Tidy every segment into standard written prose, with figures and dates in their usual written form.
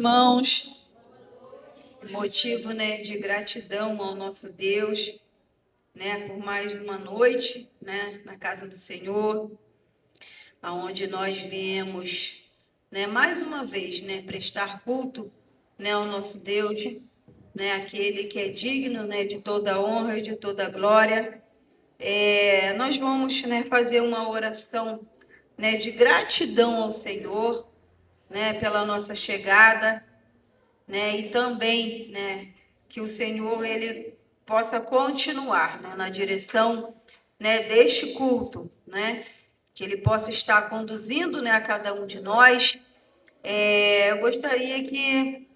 irmãos. Motivo, né, de gratidão ao nosso Deus, né, por mais uma noite, né, na casa do Senhor, aonde nós viemos, né, mais uma vez, né, prestar culto, né, ao nosso Deus, né, aquele que é digno, né, de toda honra e de toda glória. Nós vamos, né, fazer uma oração, né, de gratidão ao Senhor, né, pela nossa chegada, né, e também, né, que o Senhor ele possa continuar, né, na direção, né, deste culto, né, que ele possa estar conduzindo, né, a cada um de nós. Eu gostaria que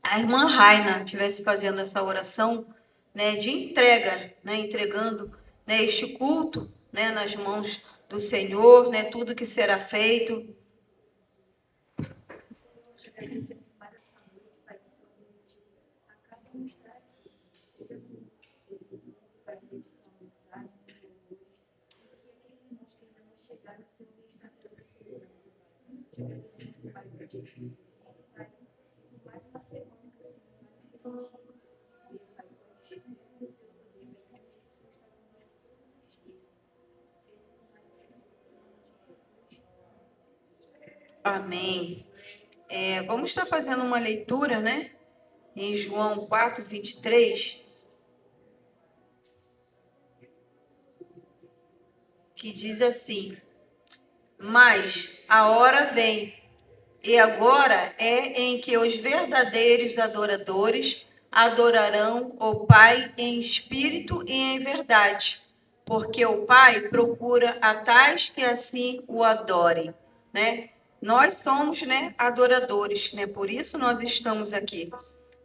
a irmã Raina estivesse fazendo essa oração, né, de entrega, né, entregando, né, este culto, né, nas mãos do Senhor, né, tudo que será feito. Amém. Vamos estar fazendo uma leitura, né? Em João 4, 23, que diz assim: mas a hora vem, e agora é em que os verdadeiros adoradores adorarão o Pai em espírito e em verdade, porque o Pai procura a tais que assim o adorem, né? Nós somos, né, adoradores, né? Por isso nós estamos aqui,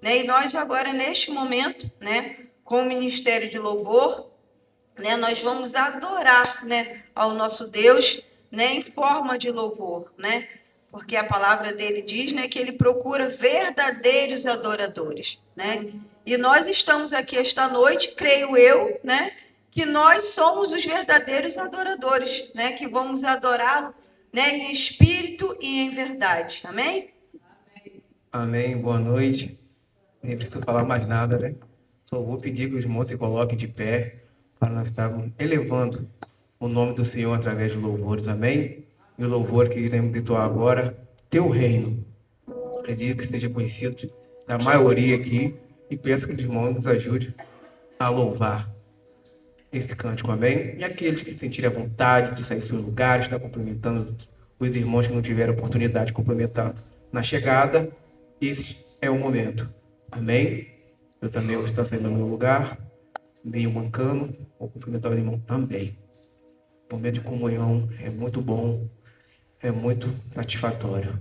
né? E nós agora neste momento, né, com o ministério de louvor, né, nós vamos adorar, né, ao nosso Deus, né, em forma de louvor, né? Porque a palavra dele diz, né, que ele procura verdadeiros adoradores, né? E nós estamos aqui esta noite, creio eu, né, que nós somos os verdadeiros adoradores, né, que vamos adorá-lo, né, em espírito e em verdade. Amém? Amém, boa noite. Nem preciso falar mais nada, né? Só vou pedir que os irmãos se coloquem de pé para nós estarmos elevando o nome do Senhor através de louvores, amém? E o louvor que iremos entoar agora, Teu Reino. Acredito que seja conhecido da maioria aqui e peço que os irmãos nos ajudem a louvar esse cântico, amém? E aqueles que sentirem a vontade de sair dos seus lugares, estar cumprimentando os irmãos que não tiveram oportunidade de cumprimentar na chegada, esse é o momento, amém? Eu também vou estar saindo do meu lugar, meio mancando, vou cumprimentar o irmão também. O momento de comunhão é muito bom, é muito satisfatório,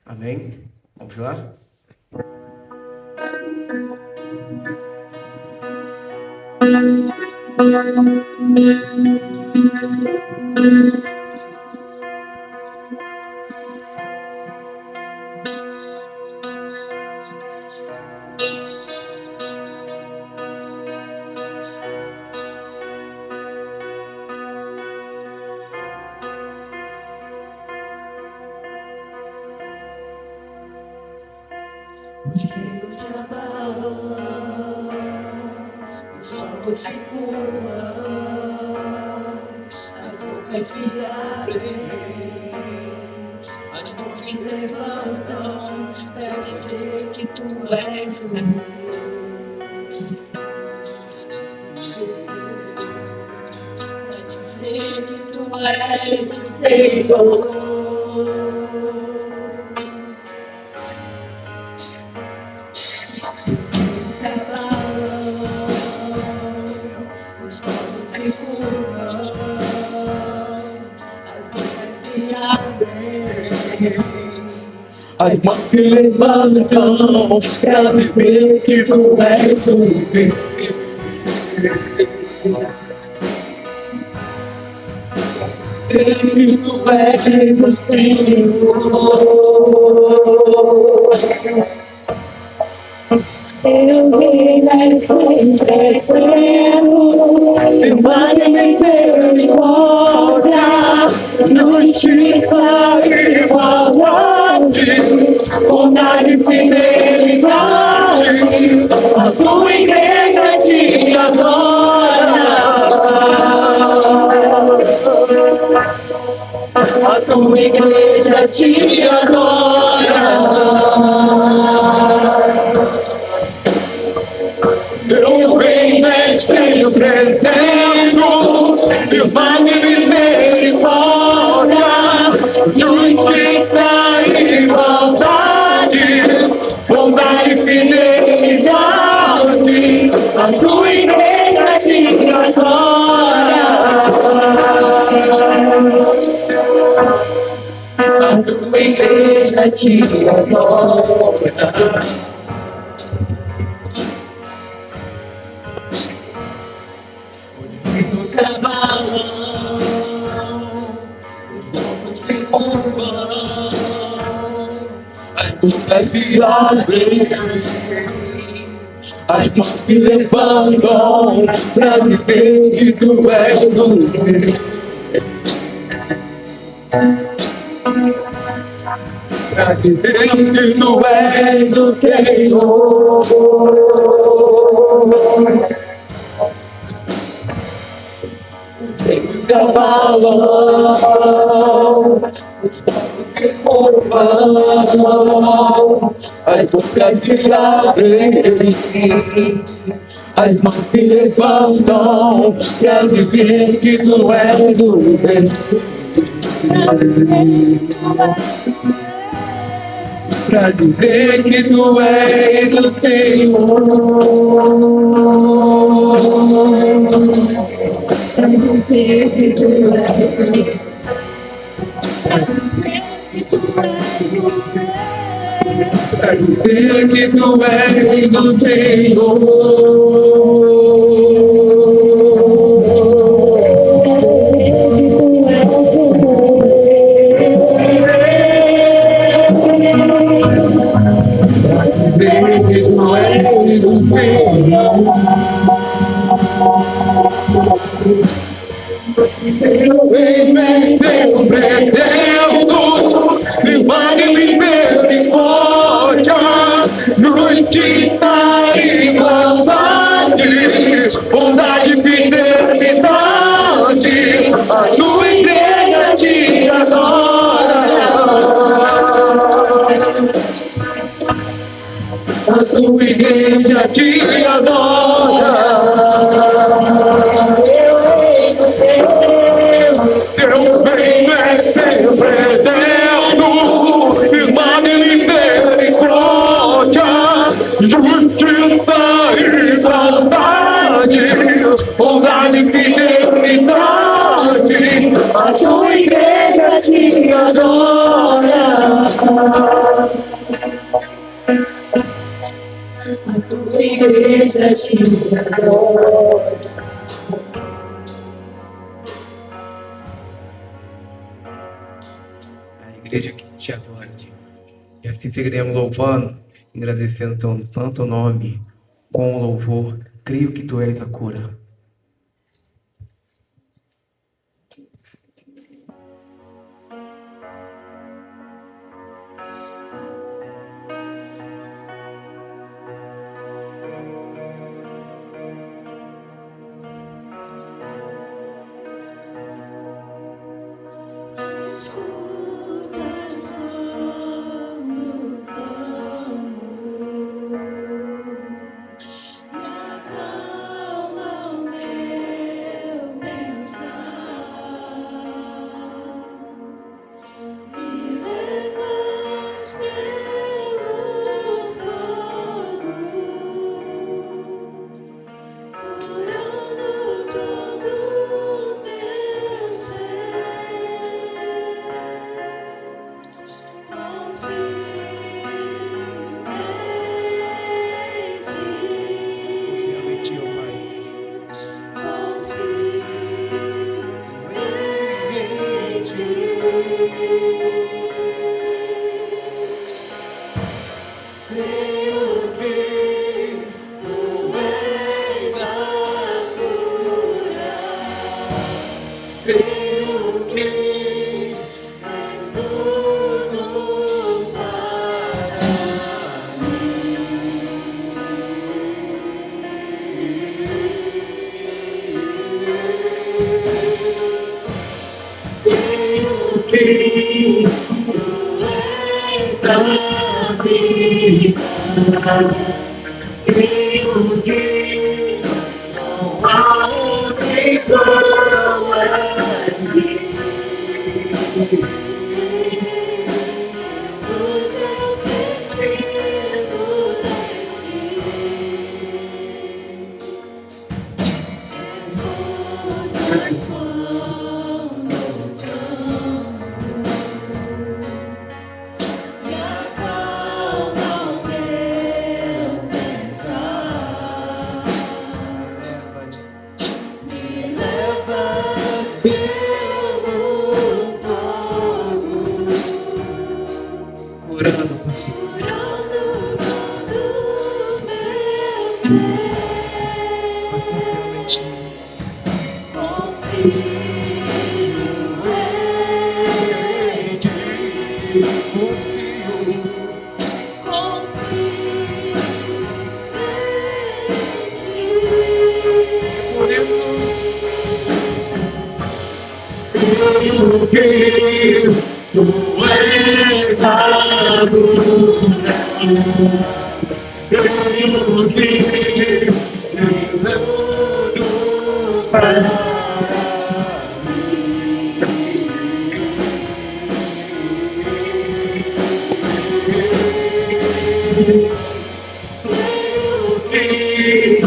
amém? Vamos lá? O Senhor se abarra, os olhos se curvam, as bocas se abrem, as mãos se levantam para dizer que tu és o Deus. Para dizer que tu és o Senhor. As mãos se levantam para dizer que tu és o Deus. Que tu és o Senhor. Eu virei sempre pleno, vale misericórdia, não te faz igual a ti. bondade e fidelidade, a tua igreja te adora. A tua igreja te adora. Teu reino é sempre eterno, e vai me misericórdia, justiça e igualdade, bondade e fidelidade, a tua igreja te adora. A tua igreja te adora. No cavalo, os povos se curvam, as ruas se abrem, as mãos se levantam pra dizer que tu és o rei. Pra dizer que tu és o Senhor. Sem cavalo, os povos se curvam, as bocas se abrem, as mãos se levantam pra dizer que tu és o rei. Pra dizer que tu és o Senhor. Pra dizer que tu és o Senhor. Pra dizer que tu és o Senhor. Teu reino é sempre eterno, e vai me misericórdia, justiça e igualdade, bondade e fidelidade, a tua igreja te adora. A tua igreja te adora. Teu reino é sempre eterno, e vai me misericórdia, justiça e igualdade, bondade e fidelidade, a tua igreja te adora. A tua igreja te adora. A igreja que te adora, Senhor. E assim seguiremos louvando, agradecendo teu santo nome com louvor. Creio que tu és a cura. Escutas quando clamo e acalma o meu pensar. Me levas pelo fogo, curando todo meu ser. Creio que não há outra igual a ti. Tudo eu preciso de ti. Me acalma o meu pensar, me leva pelo fogo, Curando. curando todo meu ser. Confio em ti, confio Creio que tu és a luz. Creio que tudo para mim. Creio que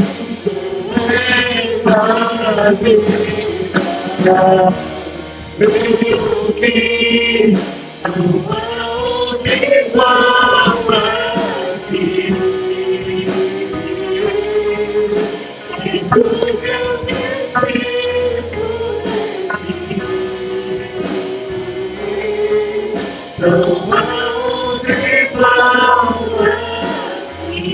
não há outra igual a ti. Que tudo eu preciso de ti. Não há outra igual a ti.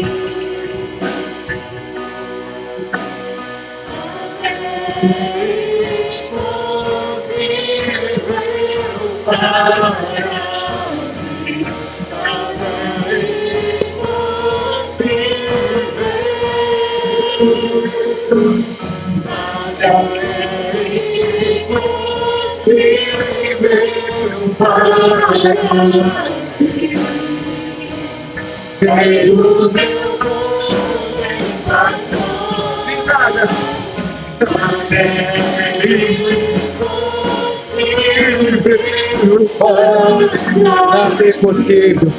Nada é possível.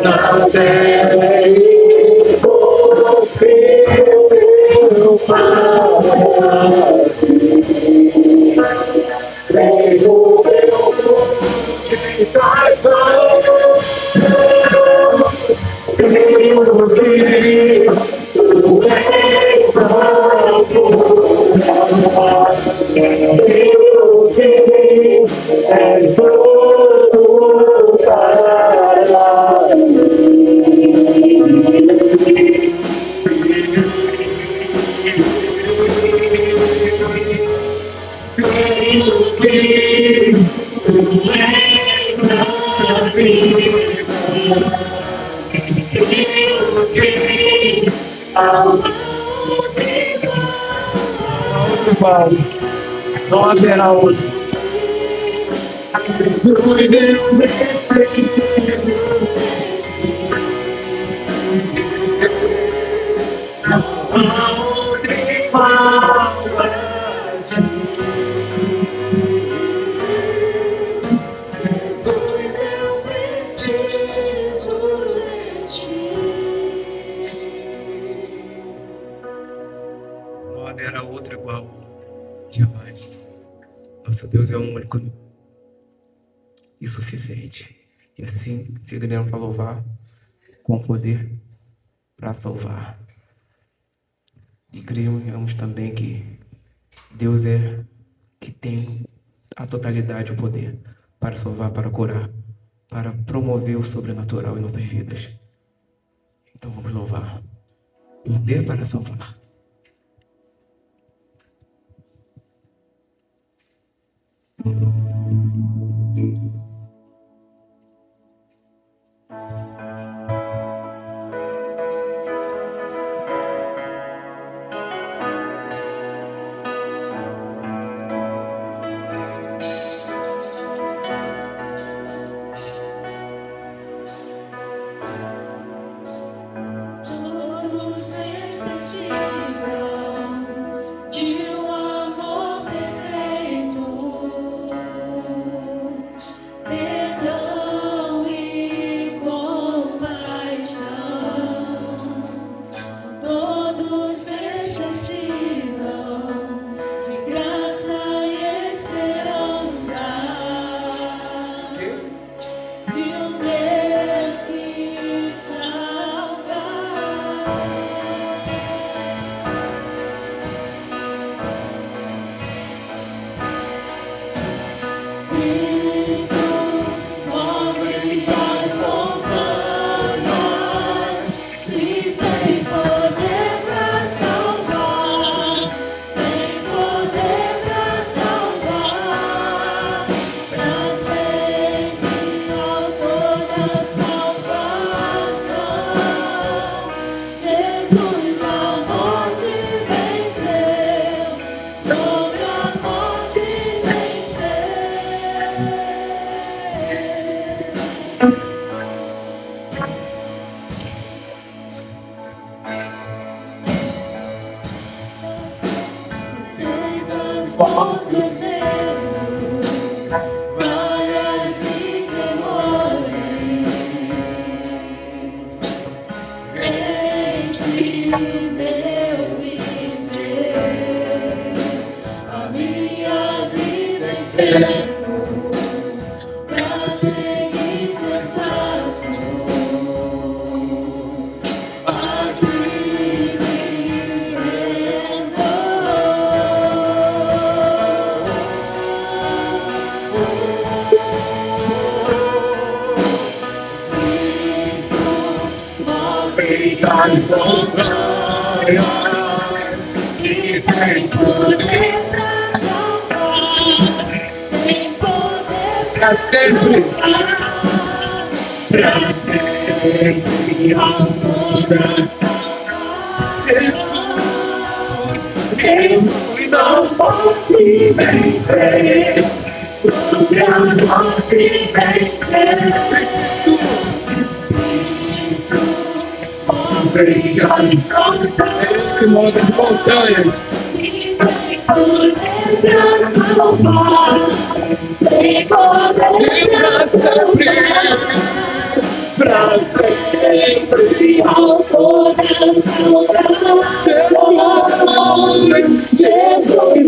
Nada é impossível para Creio meu que faz creio que tu és creio que és tudo para creio que tu és a vida. Creio que não haverá outro. Tudo eu preciso. Não há outra igual a ti. Jesus, eu preciso de ti. Não haverá outro igual. Jamais. Nosso Deus é único e suficiente. E assim seguiremos para louvar com poder para salvar. E cremos também que Deus é que tem a totalidade, o poder para salvar, para curar, para promover o sobrenatural em nossas vidas. Então vamos louvar. Poder para salvar. pra seguir seus passos. Aqui Obrigado por glória e tem poder pra salvar, tem poder pra sempre, pra sempre, coração. Jesus, eu não posso vencer, eu não posso vencer. Obrigado por esse modo de montanhas. Tem poder pra salvar, tem poder Pra sempre, pra sempre, ao coração Jesus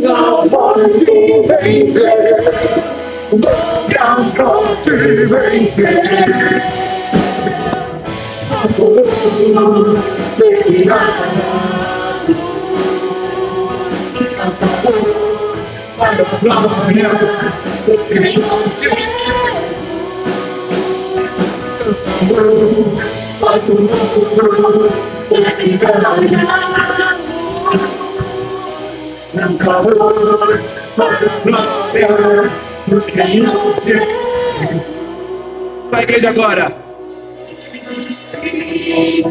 não pode vencer, não pode vencer. Para a glória do Senhor. Para a igreja agora. Ele que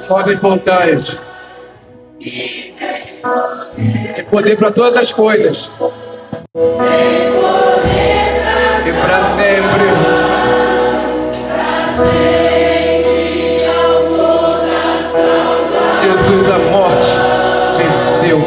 move as montanhas. Tem poder para todas as coisas. E para sempre. Jesus, a morte venceu.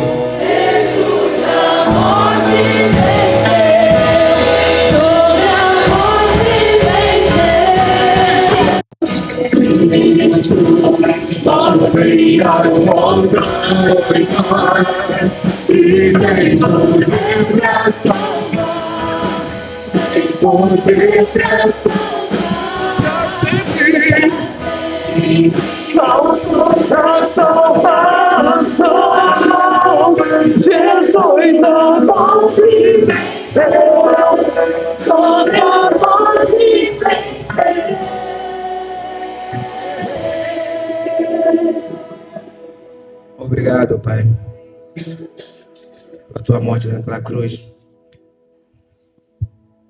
Jesus não pode vencer, sobre a morte vencer. Obrigado, Pai, a tua morte naquela cruz.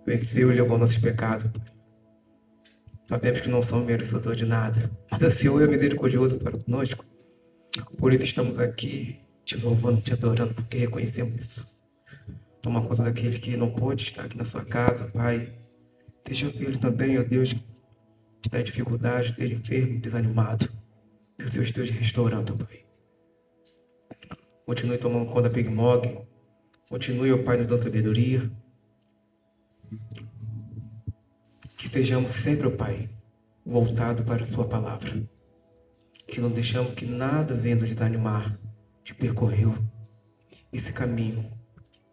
Venceu e levou nossos pecados. Sabemos que não somos merecedores de nada, mas o Senhor é misericordioso para conosco. Por isso estamos aqui, te louvando, te adorando, porque reconhecemos isso. Toma conta daquele que não pôde estar aqui na sua casa, Pai. Deixa ele também, ó Deus, que está em dificuldade, esteja enfermo, desanimado. Que o Senhor esteja restaurando, Pai. Continue tomando conta da Big Mog. Continue, ó Pai, nos dando sabedoria. Que sejamos sempre, ó Pai, voltados para a Sua palavra. Que não deixamos que nada venha nos desanimar de percorrer esse caminho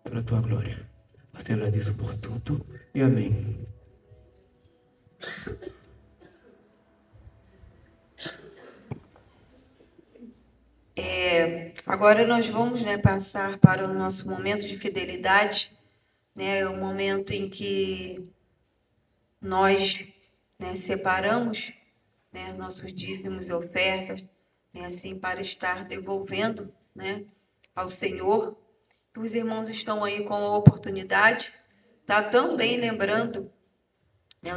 pela Tua glória. Nós te agradeço por tudo e amém. Agora nós vamos, passar para o nosso momento de fidelidade, o momento em que nós, separamos, nossos dízimos e ofertas, assim, para estar devolvendo, ao Senhor. Os irmãos estão aí com a oportunidade, tá? Também lembrando,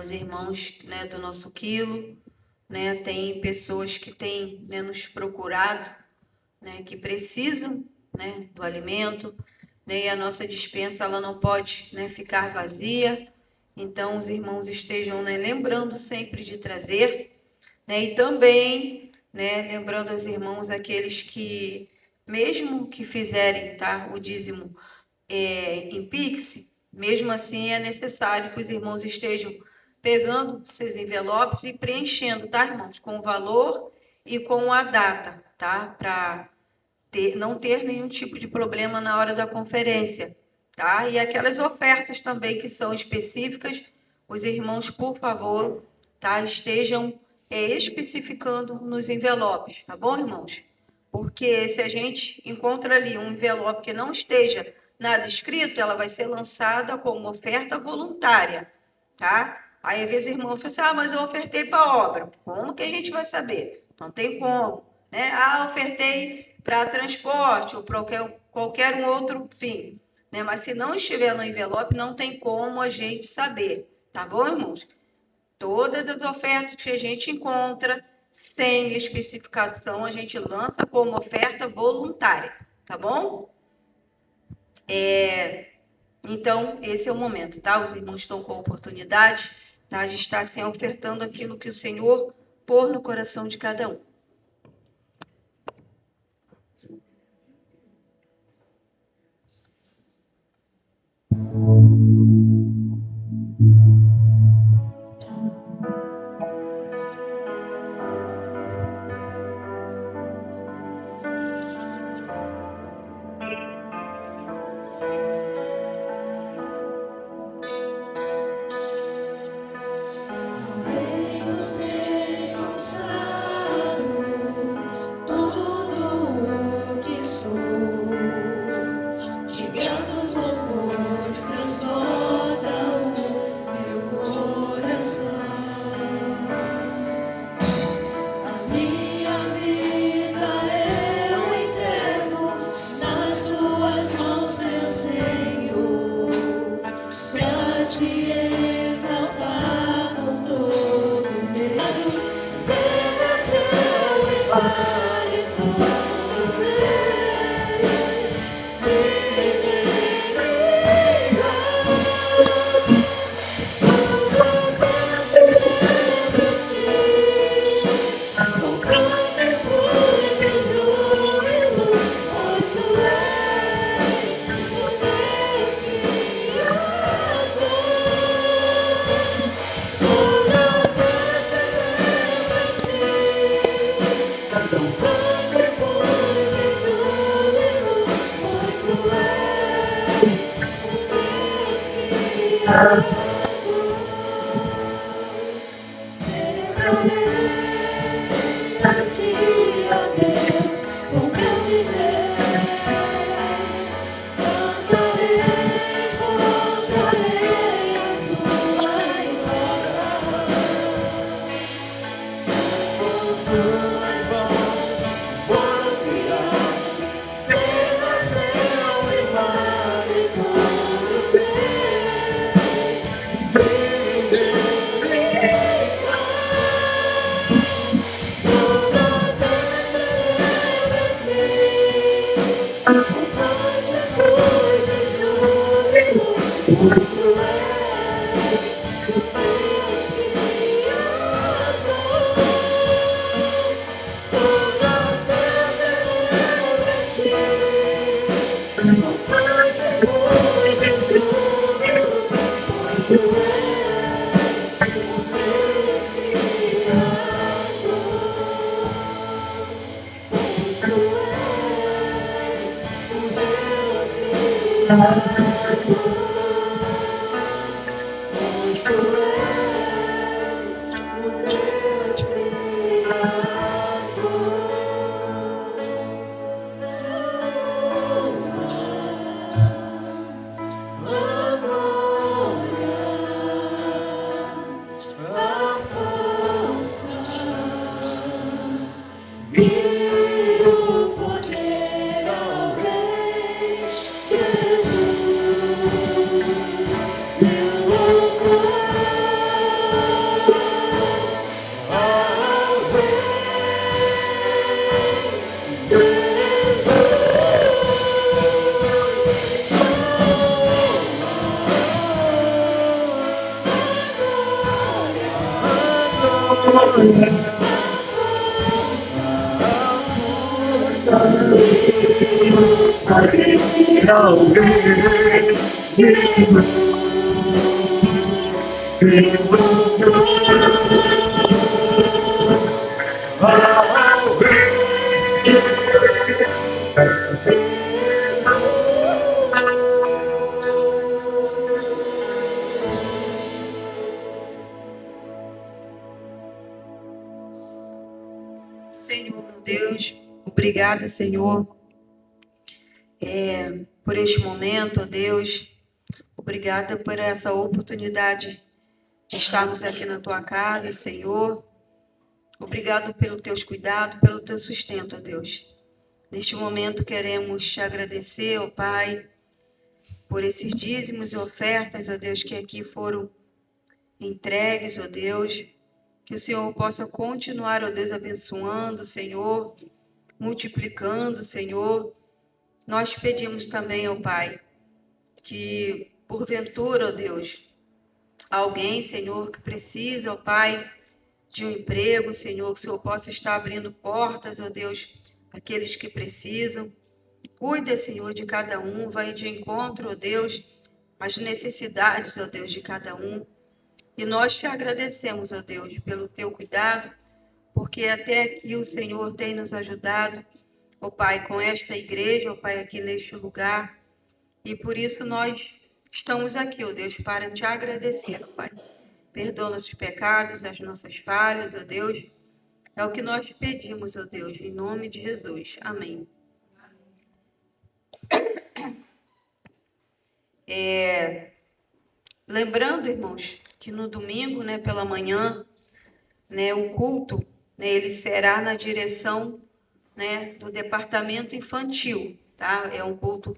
os irmãos, do nosso quilo, tem pessoas que têm, nos procurado, que precisam, do alimento, e a nossa despensa ela não pode, ficar vazia. Então os irmãos estejam, lembrando sempre de trazer, e também, lembrando aos irmãos aqueles que, mesmo que fizerem, tá, o dízimo em Pix, mesmo assim é necessário que os irmãos estejam pegando seus envelopes e preenchendo, tá, irmãos, com o valor e com a data, tá, para não ter nenhum tipo de problema na hora da conferência, tá? E aquelas ofertas também que são específicas, os irmãos, por favor, tá? Estejam especificando nos envelopes, tá bom, irmãos? Porque se a gente encontra ali um envelope que não esteja nada escrito, ela vai ser lançada como oferta voluntária, tá? Aí, às vezes, o irmão fala assim, mas eu ofertei para a obra. Como que a gente vai saber? Não tem como, né? Ofertei para transporte ou para qualquer um outro fim, né? Mas se não estiver no envelope, não tem como a gente saber, tá bom, irmãos? Todas as ofertas que a gente encontra sem especificação, a gente lança como oferta voluntária, tá bom? Então, esse é o momento, tá? Os irmãos estão com a oportunidade, tá, de estar assim, ofertando aquilo que o Senhor pôr no coração de cada um. Venho ser sincero, tudo o que sou, de gratos louvores transbordam meu coração. A minha vida eu entrego nas tuas mãos, meu Senhor, pra te exaltar com todo o meu coração e vale todo ser. obrigada, Senhor, por este momento, ó Deus. Obrigada por essa oportunidade de estarmos aqui na tua casa, Senhor. Obrigado pelo teus cuidados, pelo teu sustento, ó Deus. Neste momento queremos te agradecer, ó Pai, por esses dízimos e ofertas, ó Deus, que aqui foram entregues, ó Deus. Que o Senhor possa continuar, ó Deus, abençoando, Senhor, multiplicando, Senhor. Nós te pedimos também, ó Pai, que porventura, ó Deus, alguém, Senhor, que precisa, ó Pai, de um emprego, Senhor, que o Senhor possa estar abrindo portas, ó Deus, àqueles que precisam. Cuida, Senhor, de cada um, vai de encontro, ó Deus, às necessidades, ó Deus, de cada um. E nós te agradecemos, ó Deus, pelo teu cuidado, porque até aqui o Senhor tem nos ajudado, ó Pai, com esta igreja, ó Pai, aqui neste lugar. E por isso nós estamos aqui, ó Deus, para te agradecer, ó Pai. Perdoa nossos pecados, as nossas falhas, ó Deus. É o que nós te pedimos, ó Deus, em nome de Jesus. Amém. Lembrando, irmãos, que no domingo, né, pela manhã, né, o culto, né, ele será na direção, né, do departamento infantil, tá? É um culto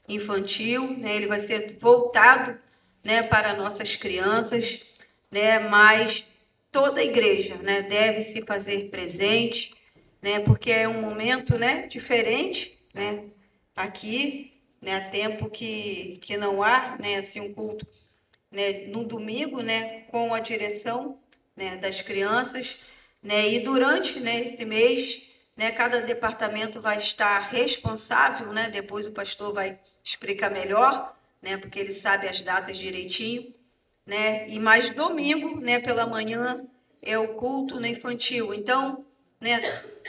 infantil, né? Ele vai ser voltado, né, para nossas crianças, né? Mas toda a igreja, né, deve se fazer presente, né? Porque é um momento, né, diferente, né? Aqui, né, há tempo que não há, né, assim um culto, né, no domingo, né, com a direção, né, das crianças, né? E durante, né, esse mês, né, cada departamento vai estar responsável, né? Depois o pastor vai explicar melhor, né? Porque ele sabe as datas direitinho, né? E mais domingo, né, pela manhã é o culto, né, infantil. Então, né,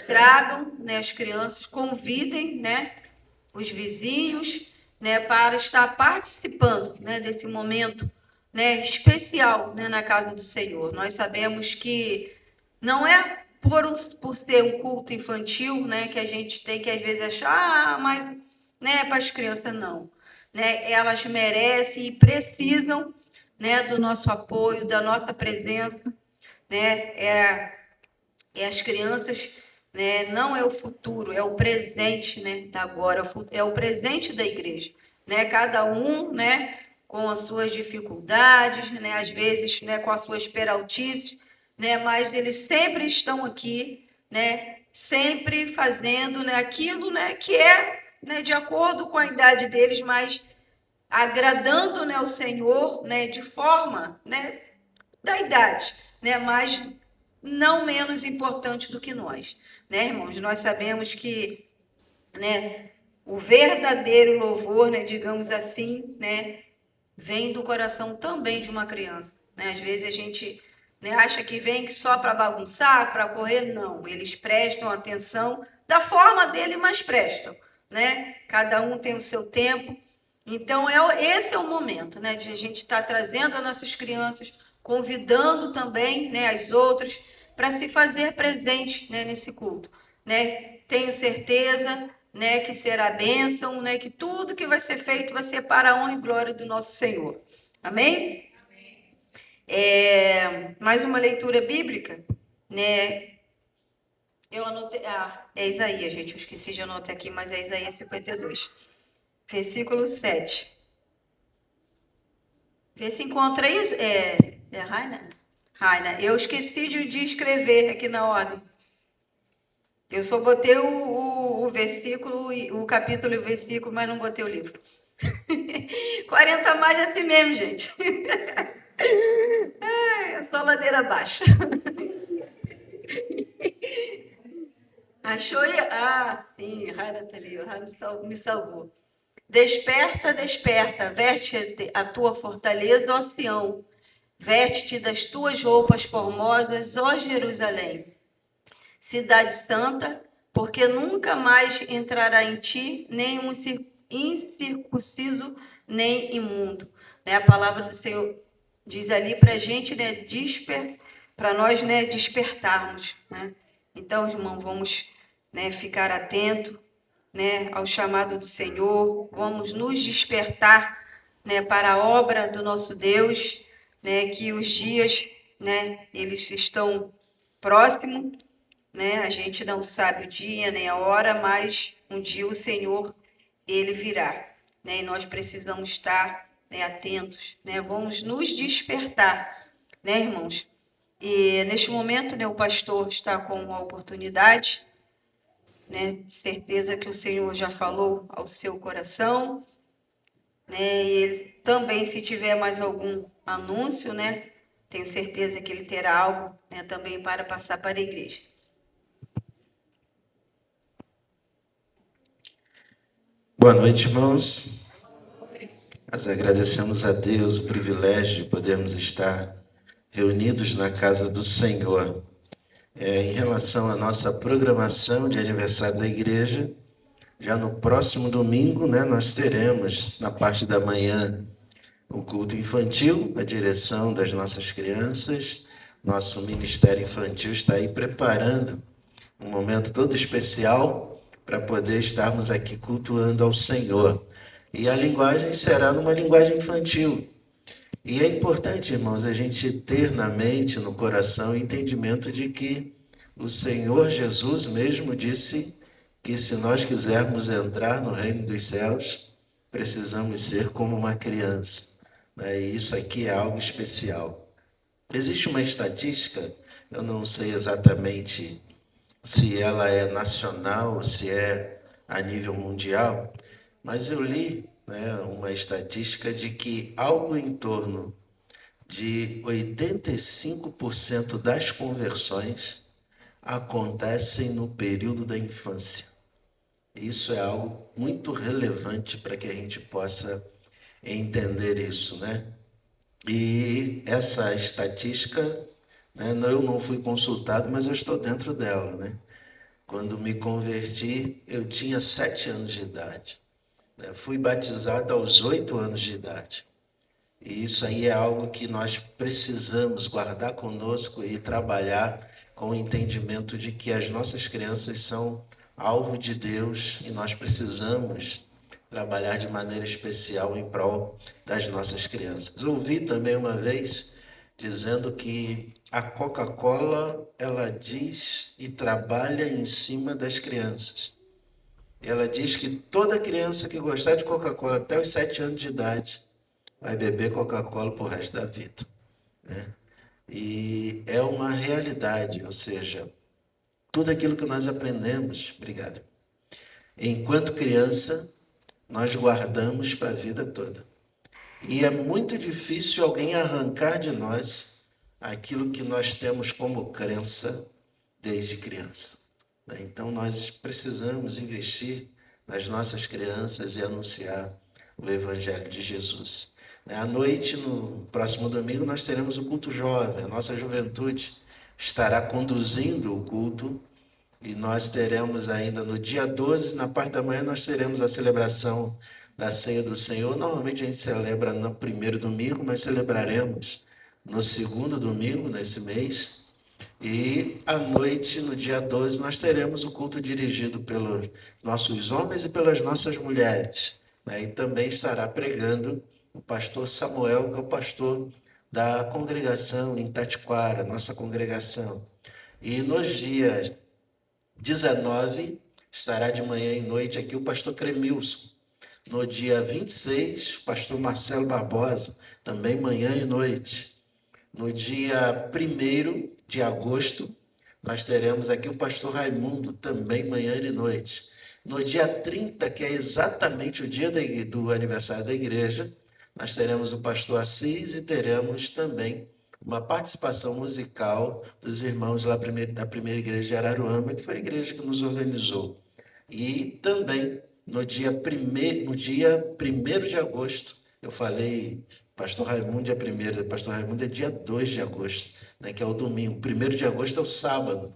tragam, né, as crianças, convidem, né, os vizinhos, né, para estar participando, né, desse momento, né, especial, né, na casa do Senhor. Nós sabemos que não é por ser um culto infantil, né, que a gente tem que às vezes achar, mas, né, para as crianças não, né? Elas merecem e precisam, né, do nosso apoio, da nossa presença, né? As crianças, né, não é o futuro, é o presente, né, da agora, é o presente da igreja, né? Cada um, né, com as suas dificuldades, né, às vezes, né, com as suas peraltices, né, mas eles sempre estão aqui, né, sempre fazendo, né, aquilo, né, que é, né, de acordo com a idade deles, mas agradando, né, o Senhor, né, de forma, né, da idade, né, mas não menos importante do que nós, né, irmãos? Nós sabemos que, né, o verdadeiro louvor, né, digamos assim, né, vem do coração também de uma criança, né? Às vezes a gente, né, acha que vem só para bagunçar, para correr, não. Eles prestam atenção da forma dele, mas prestam, né? Cada um tem o seu tempo. Então, esse é o momento, né, de a gente estar trazendo as nossas crianças, convidando também, né, as outras, para se fazer presente, né, nesse culto, né? Tenho certeza, né, que será bênção, né, que tudo que vai ser feito vai ser para a honra e glória do nosso Senhor. Amém? Mais uma leitura bíblica, né? Eu anotei, é Isaías, gente, eu esqueci de anotar aqui, mas é Isaías 52, versículo 7. Vê se encontra aí, Raina? Raina, eu esqueci de escrever aqui na ordem. Eu só botei o versículo, o capítulo e o versículo, mas não botei o livro. 40 mais é assim mesmo, gente. É só ladeira abaixo. Achou aí? Sim, Raina tá ali, Raina me salvou. Desperta, desperta, veste a tua fortaleza, ó Sião. Veste-te das tuas roupas formosas, ó Jerusalém. Cidade santa, porque nunca mais entrará em ti nenhum incircunciso nem imundo. Né? A palavra do Senhor diz ali para a gente, né, para nós, né, despertarmos. Né? Então, irmão, vamos, né, ficar atento, né, ao chamado do Senhor, vamos nos despertar, né, para a obra do nosso Deus, né, que os dias, né, eles estão próximos, né, a gente não sabe o dia nem a hora, mas um dia o Senhor, ele virá, né, e nós precisamos estar, né, atentos, né, vamos nos despertar, né, irmãos? E neste momento, né, o pastor está com a oportunidade, né, de certeza que o Senhor já falou ao seu coração, né, e ele também, se tiver mais algum anúncio, né, tenho certeza que ele terá algo, né, também para passar para a igreja. Boa noite, irmãos. Nós agradecemos a Deus o privilégio de podermos estar reunidos na casa do Senhor. Em relação à nossa programação de aniversário da igreja, já no próximo domingo, né, nós teremos, na parte da manhã, o culto infantil, a direção das nossas crianças. Nosso ministério infantil está aí preparando um momento todo especial para poder estarmos aqui cultuando ao Senhor. E a linguagem será numa linguagem infantil. E é importante, irmãos, a gente ter na mente, no coração, o entendimento de que o Senhor Jesus mesmo disse que se nós quisermos entrar no reino dos céus, precisamos ser como uma criança. E isso aqui é algo especial. Existe uma estatística, eu não sei exatamente se ela é nacional, se é a nível mundial, mas eu li, né, uma estatística de que algo em torno de 85% das conversões acontecem no período da infância. Isso é algo muito relevante para que a gente possa entender isso, né? E essa estatística, né, eu não fui consultado, mas eu estou dentro dela, né? Quando me converti, eu tinha 7 anos de idade. Né? Fui batizado aos 8 anos de idade. E isso aí é algo que nós precisamos guardar conosco e trabalhar com o entendimento de que as nossas crianças são alvo de Deus e nós precisamos trabalhar de maneira especial em prol das nossas crianças. Ouvi também uma vez dizendo que a Coca-Cola, ela diz e trabalha em cima das crianças. Ela diz que toda criança que gostar de Coca-Cola até os 7 anos de idade vai beber Coca-Cola pro resto da vida, né? E é uma realidade, ou seja, tudo aquilo que nós aprendemos, obrigado, enquanto criança, nós guardamos para a vida toda. E é muito difícil alguém arrancar de nós aquilo que nós temos como crença desde criança. Então, nós precisamos investir nas nossas crianças e anunciar o Evangelho de Jesus. À noite, no próximo domingo, nós teremos o culto jovem. A nossa juventude estará conduzindo o culto e nós teremos ainda no dia 12, na parte da manhã, nós teremos a celebração da Ceia do Senhor. Normalmente a gente celebra no primeiro domingo, mas celebraremos no segundo domingo nesse mês. E à noite, no dia 12, nós teremos o culto dirigido pelos nossos homens e pelas nossas mulheres. E também estará pregando o pastor Samuel, que é o pastor da congregação em Tatiquara, nossa congregação. E nos dias 19, estará de manhã e noite aqui o pastor Cremilson. No dia 26, o pastor Marcelo Barbosa, também manhã e noite. No dia 1º de agosto, nós teremos aqui o pastor Raimundo, também manhã e noite. No dia 30, que é exatamente o dia do aniversário da igreja, nós teremos o pastor Assis e teremos também uma participação musical dos irmãos lá da primeira igreja de Araruama, que foi a igreja que nos organizou. E também no dia 1º de agosto, eu falei, pastor Raimundo dia 1º, pastor Raimundo é dia 2 de agosto, né, que é o domingo. 1º de agosto é o sábado,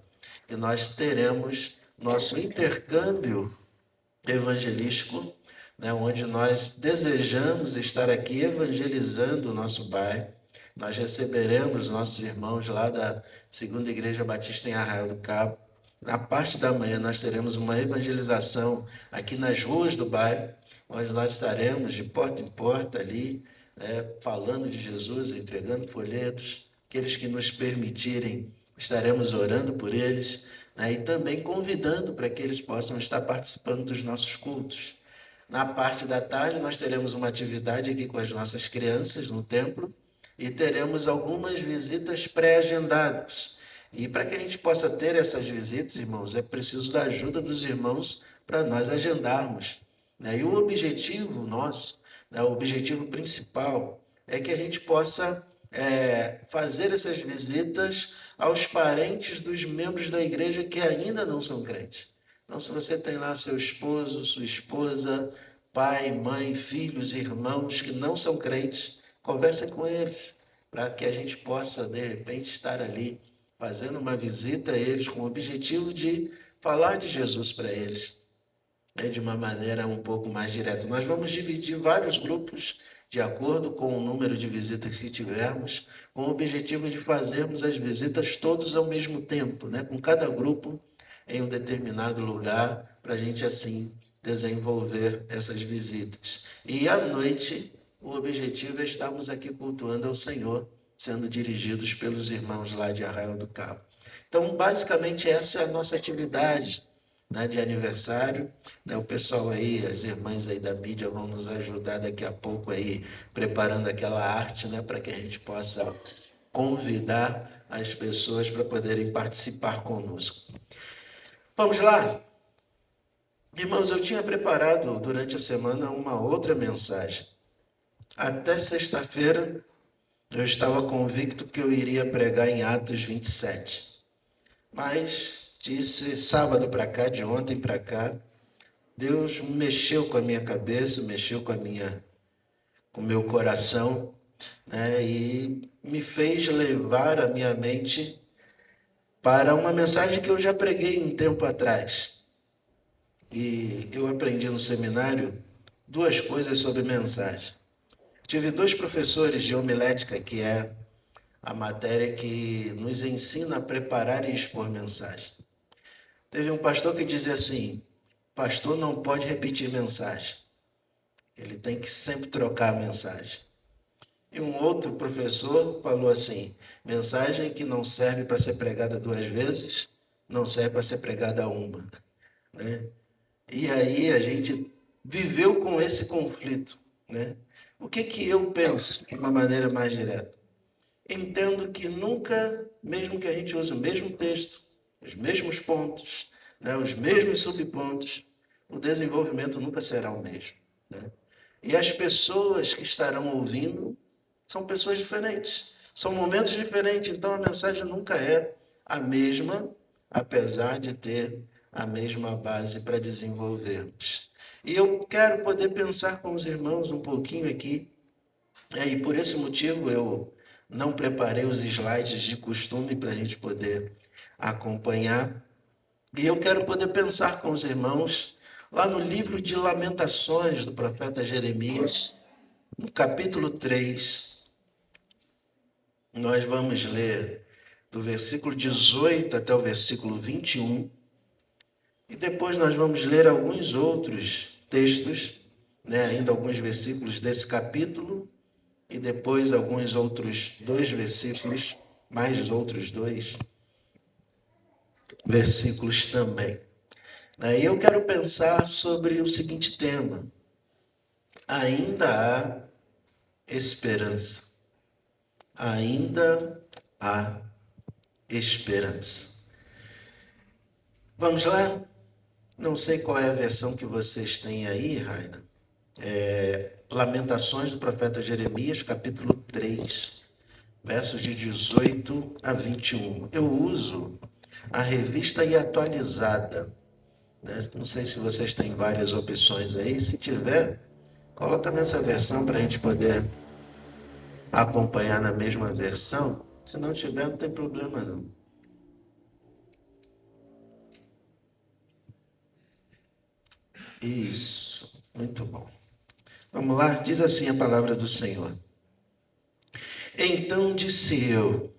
e nós teremos nosso intercâmbio evangelístico, né, onde nós desejamos estar aqui evangelizando o nosso bairro. Nós receberemos nossos irmãos lá da Segunda Igreja Batista em Arraial do Cabo, Na parte da manhã, nós teremos uma evangelização aqui nas ruas do bairro, onde nós estaremos de porta em porta ali, falando de Jesus, entregando folhetos. Aqueles que nos permitirem, estaremos orando por eles, né, e também convidando para que eles possam estar participando dos nossos cultos. Na parte da tarde, nós teremos uma atividade aqui com as nossas crianças no templo e teremos algumas visitas pré-agendadas. E para que a gente possa ter essas visitas, irmãos, é preciso da ajuda dos irmãos para nós agendarmos, né? E o objetivo nosso, né, o objetivo principal, é que a gente possa fazer essas visitas aos parentes dos membros da igreja que ainda não são crentes. Então, se você tem lá seu esposo, sua esposa, pai, mãe, filhos, irmãos que não são crentes, converse com eles, para que a gente possa, de repente, estar ali fazendo uma visita a eles com o objetivo de falar de Jesus para eles, de uma maneira um pouco mais direta. Nós vamos dividir vários grupos de acordo com o número de visitas que tivermos, com o objetivo de fazermos as visitas todos ao mesmo tempo, né? Com cada grupo em um determinado lugar, para a gente assim desenvolver essas visitas. E à noite, o objetivo é estarmos aqui cultuando ao Senhor, sendo dirigidos pelos irmãos lá de Arraial do Cabo. Então, basicamente, essa é a nossa atividade, né, de aniversário, né? O pessoal aí, as irmãs aí da mídia vão nos ajudar daqui a pouco aí, preparando aquela arte, né, para que a gente possa convidar as pessoas para poderem participar conosco. Vamos lá? Irmãos, eu tinha preparado durante a semana uma outra mensagem. Até sexta-feira, eu estava convicto que eu iria pregar em Atos 27. Mas disse sábado para cá, de ontem para cá, Deus mexeu com a minha cabeça, mexeu com o meu coração, né, e me fez levar a minha mente para uma mensagem que eu já preguei um tempo atrás. E eu aprendi no seminário 2 coisas sobre mensagem. Tive 2 professores de homilética, que é a matéria que nos ensina a preparar e expor mensagem. Teve um pastor que dizia assim: pastor não pode repetir mensagem, ele tem que sempre trocar a mensagem. E um outro professor falou assim: mensagem que não serve para ser pregada 2 vezes, não serve para ser pregada uma, né? E aí a gente viveu com esse conflito, né? O que eu penso de uma maneira mais direta? Entendo que nunca, mesmo que a gente use o mesmo texto, os mesmos pontos, né, os mesmos subpontos, o desenvolvimento nunca será o mesmo, né? E as pessoas que estarão ouvindo são pessoas diferentes, são momentos diferentes, então a mensagem nunca é a mesma, apesar de ter a mesma base para desenvolvermos. E eu quero poder pensar com os irmãos um pouquinho aqui, e por esse motivo eu não preparei os slides de costume para a gente poder acompanhar. E eu quero poder pensar com os irmãos lá no livro de Lamentações do profeta Jeremias, no capítulo 3. Nós vamos ler do versículo 18 até o versículo 21. E depois nós vamos ler alguns outros textos, né, ainda alguns versículos desse capítulo, e depois alguns outros 2 versículos, mais outros 2 versículos também. Aí eu quero pensar sobre o seguinte tema: ainda há esperança. Ainda há esperança. Vamos lá? Não sei qual é a versão que vocês têm aí, Raina. Lamentações do profeta Jeremias, capítulo 3, versos de 18 a 21. Eu uso a revista e atualizada, né? Não sei se vocês têm várias opções aí. Se tiver, coloca nessa versão para a gente poder acompanhar na mesma versão. Se não tiver, não tem problema não. Isso, muito bom. Vamos lá, diz assim a palavra do Senhor. Então disse eu: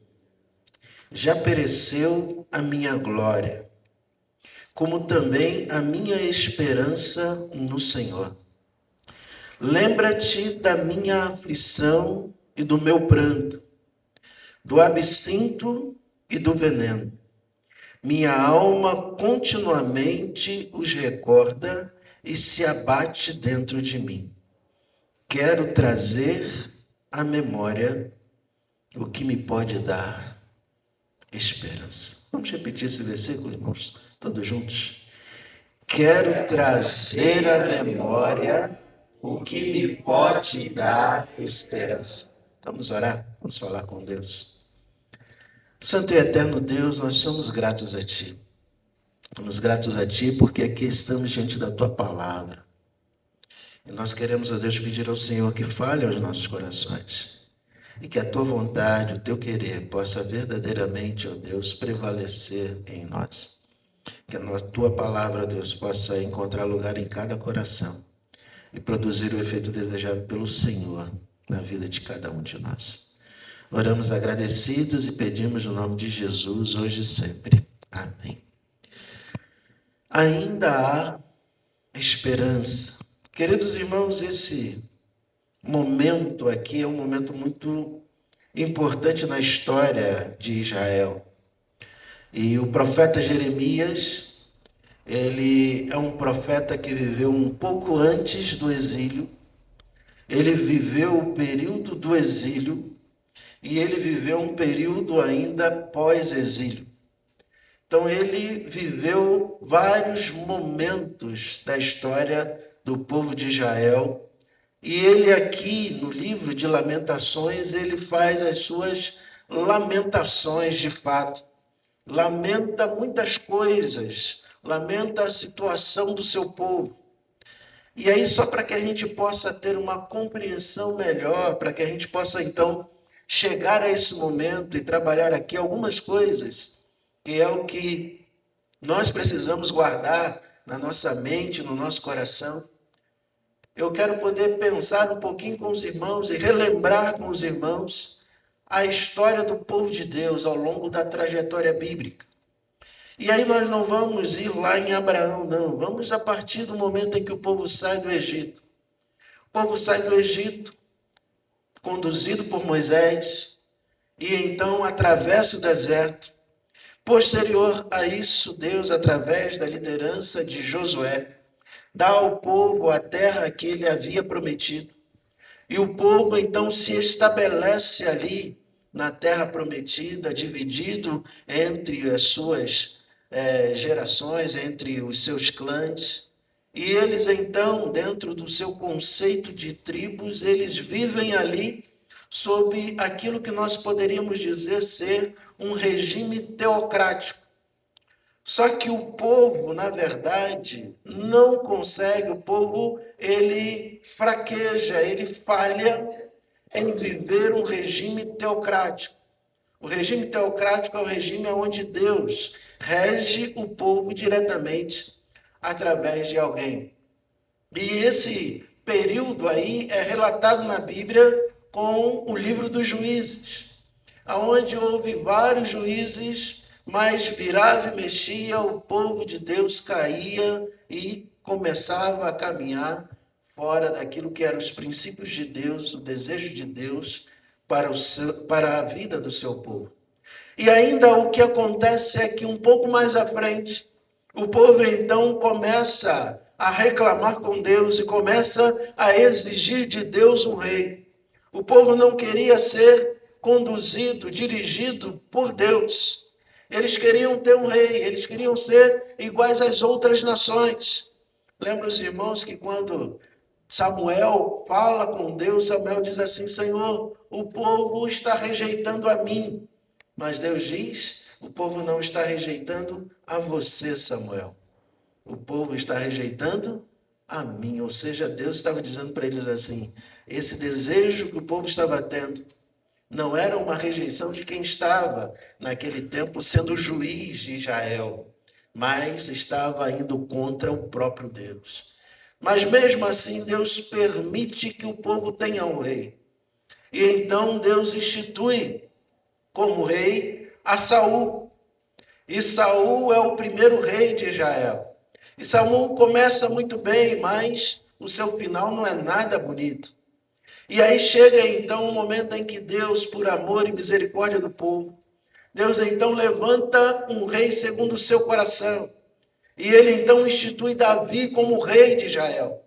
já pereceu a minha glória, como também a minha esperança no Senhor. Lembra-te da minha aflição e do meu pranto, do absinto e do veneno. Minha alma continuamente os recorda e se abate dentro de mim. Quero trazer à memória o que me pode dar esperança. Vamos repetir esse versículo, irmãos, todos juntos. Quero trazer à memória o que me pode dar esperança. Vamos orar, vamos falar com Deus. Santo e eterno Deus, nós somos gratos a Ti. Somos gratos a Ti porque aqui estamos diante da Tua palavra. E nós queremos, ó Deus, pedir ao Senhor que fale aos nossos corações. E que a Tua vontade, o Teu querer, possa verdadeiramente, ó Deus, prevalecer em nós. Que a Tua palavra, ó Deus, possa encontrar lugar em cada coração e produzir o efeito desejado pelo Senhor na vida de cada um de nós. Oramos agradecidos e pedimos no nome de Jesus, hoje e sempre. Amém. Ainda há esperança. Queridos irmãos, esse momento aqui é um momento muito importante na história de Israel. E o profeta Jeremias, ele é um profeta que viveu um pouco antes do exílio. Ele viveu o período do exílio e ele viveu um período ainda pós-exílio. Então ele viveu vários momentos da história do povo de Israel. E ele aqui, no livro de Lamentações, ele faz as suas lamentações de fato. Lamenta muitas coisas, lamenta a situação do seu povo. E aí, só para que a gente possa ter uma compreensão melhor, para que a gente possa, então, chegar a esse momento e trabalhar aqui algumas coisas, que é o que nós precisamos guardar na nossa mente, no nosso coração. Eu quero poder pensar um pouquinho com os irmãos e relembrar com os irmãos a história do povo de Deus ao longo da trajetória bíblica. E aí nós não vamos ir lá em Abraão, não. Vamos a partir do momento em que o povo sai do Egito. O povo sai do Egito, conduzido por Moisés, e então atravessa o deserto. Posterior a isso, Deus, através da liderança de Josué, dá ao povo a terra que ele havia prometido. E o povo então se estabelece ali na terra prometida, dividido entre as suas gerações, entre os seus clãs. E eles então, dentro do seu conceito de tribos, eles vivem ali sob aquilo que nós poderíamos dizer ser um regime teocrático. Só que o povo, na verdade, não consegue, o povo, ele fraqueja, ele falha em viver um regime teocrático. O regime teocrático é o regime onde Deus rege o povo diretamente através de alguém. E esse período aí é relatado na Bíblia com o livro dos Juízes, onde houve vários juízes, mas virava e mexia, o povo de Deus caía e começava a caminhar fora daquilo que eram os princípios de Deus, o desejo de Deus para a vida do seu povo. E ainda o que acontece é que um pouco mais à frente, o povo então começa a reclamar com Deus e começa a exigir de Deus um rei. O povo não queria ser conduzido, dirigido por Deus. Eles queriam ter um rei, eles queriam ser iguais às outras nações. Lembra os irmãos que quando Samuel fala com Deus, Samuel diz assim: Senhor, o povo está rejeitando a mim. Mas Deus diz, o povo não está rejeitando a você, Samuel. O povo está rejeitando a mim. Ou seja, Deus estava dizendo para eles assim, esse desejo que o povo estava tendo não era uma rejeição de quem estava, naquele tempo, sendo juiz de Israel, mas estava indo contra o próprio Deus. Mas mesmo assim, Deus permite que o povo tenha um rei. E então Deus institui como rei a Saul. E Saul é o primeiro rei de Israel. E Saul começa muito bem, mas o seu final não é nada bonito. E aí chega então o momento em que Deus, por amor e misericórdia do povo, Deus então levanta um rei segundo o seu coração. E ele então institui Davi como rei de Israel.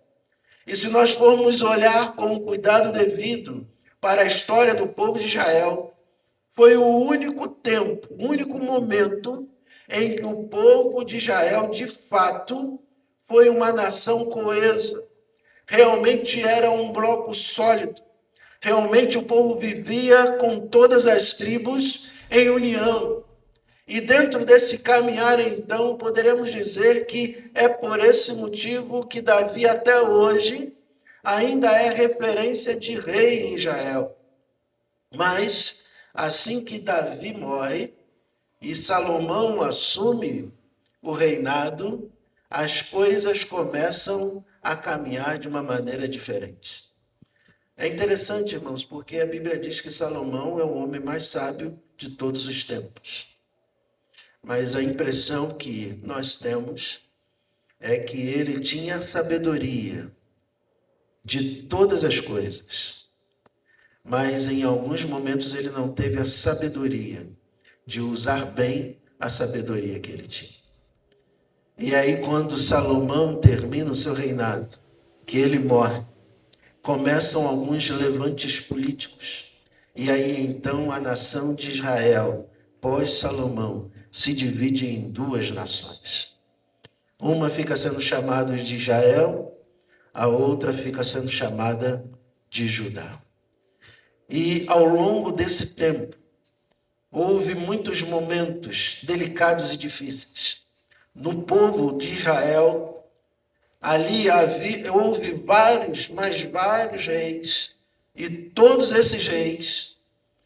E se nós formos olhar com um cuidado devido para a história do povo de Israel, foi o único tempo, o único momento em que o povo de Israel, de fato, foi uma nação coesa. Realmente era um bloco sólido. Realmente o povo vivia com todas as tribos em união. E dentro desse caminhar, então, poderemos dizer que é por esse motivo que Davi, até hoje, ainda é referência de rei em Israel. Mas, assim que Davi morre e Salomão assume o reinado, as coisas começam a caminhar de uma maneira diferente. É interessante, irmãos, porque a Bíblia diz que Salomão é o homem mais sábio de todos os tempos. Mas a impressão que nós temos é que ele tinha sabedoria de todas as coisas, mas em alguns momentos ele não teve a sabedoria de usar bem a sabedoria que ele tinha. E aí, quando Salomão termina o seu reinado, que ele morre, começam alguns levantes políticos. E aí, então, a nação de Israel, pós-Salomão, se divide em duas nações. Uma fica sendo chamada de Israel, a outra fica sendo chamada de Judá. E ao longo desse tempo, houve muitos momentos delicados e difíceis. No povo de Israel, ali houve vários, mas vários reis, e todos esses reis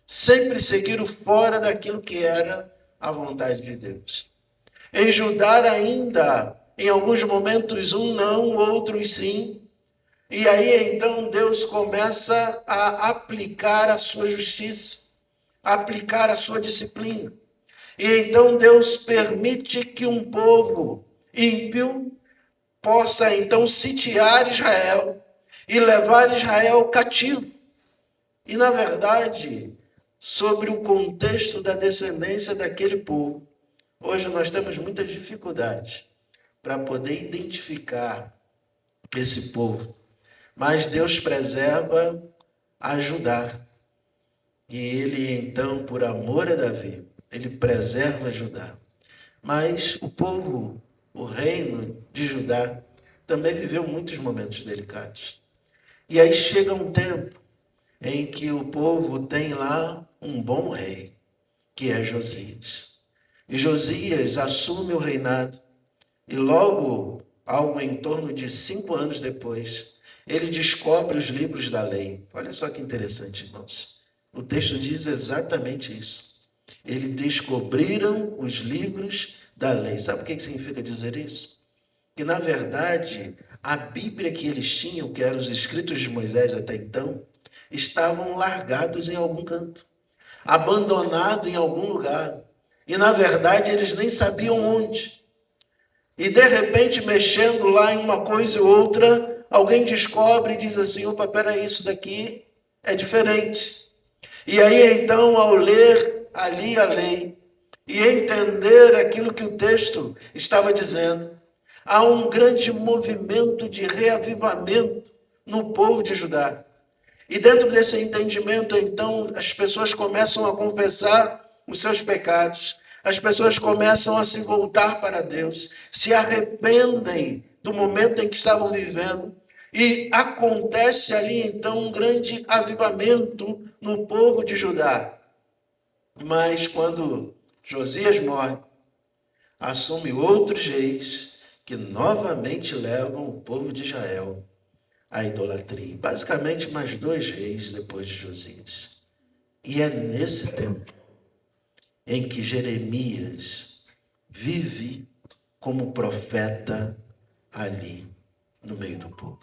sempre seguiram fora daquilo que era a vontade de Deus. Em Judá ainda, em alguns momentos, um não, outros sim. E aí então Deus começa a aplicar a sua justiça, a aplicar a sua disciplina. E então Deus permite que um povo ímpio possa então sitiar Israel e levar Israel cativo. E na verdade, sobre o contexto da descendência daquele povo, hoje nós temos muitas dificuldades para poder identificar esse povo. Mas Deus preserva a Judá. E ele, então, por amor a Davi, ele preserva Judá. Mas o povo, o reino de Judá, também viveu muitos momentos delicados. E aí chega um tempo em que o povo tem lá um bom rei, que é Josias. E Josias assume o reinado, e logo, algo em torno de 5 anos depois, ele descobre os livros da lei. Olha só que interessante, irmãos. O texto diz exatamente isso. Eles descobriram os livros da lei. Sabe o que significa dizer isso? Que, na verdade, a Bíblia que eles tinham, que eram os escritos de Moisés até então, estavam largados em algum canto, abandonados em algum lugar. E, na verdade, eles nem sabiam onde. E, de repente, mexendo lá em uma coisa e outra, alguém descobre e diz assim, opa, peraí, isso daqui é diferente. E aí, então, ao ler ali a lei e entender aquilo que o texto estava dizendo, há um grande movimento de reavivamento no povo de Judá. E dentro desse entendimento, então, as pessoas começam a confessar os seus pecados, as pessoas começam a se voltar para Deus, se arrependem do momento em que estavam vivendo, e acontece ali, então, um grande avivamento no povo de Judá. Mas quando Josias morre, assume outros reis que novamente levam o povo de Israel à idolatria. Basicamente, mais 2 reis depois de Josias. E é nesse tempo em que Jeremias vive como profeta ali no meio do povo.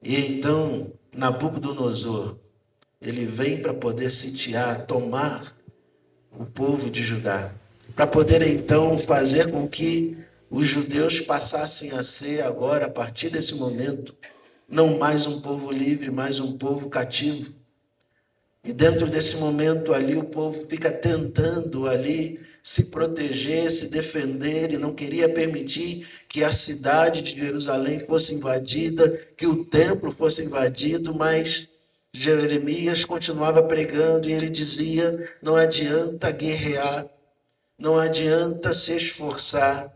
E então, Nabucodonosor, ele vem para poder sitiar, tomar o povo de Judá. para poder então fazer com que os judeus passassem a ser agora, a partir desse momento, não mais um povo livre, mas um povo cativo. E dentro desse momento ali, o povo fica tentando ali se proteger, se defender, e não queria permitir que a cidade de Jerusalém fosse invadida, que o templo fosse invadido, mas Jeremias continuava pregando e ele dizia: não adianta guerrear, não adianta se esforçar,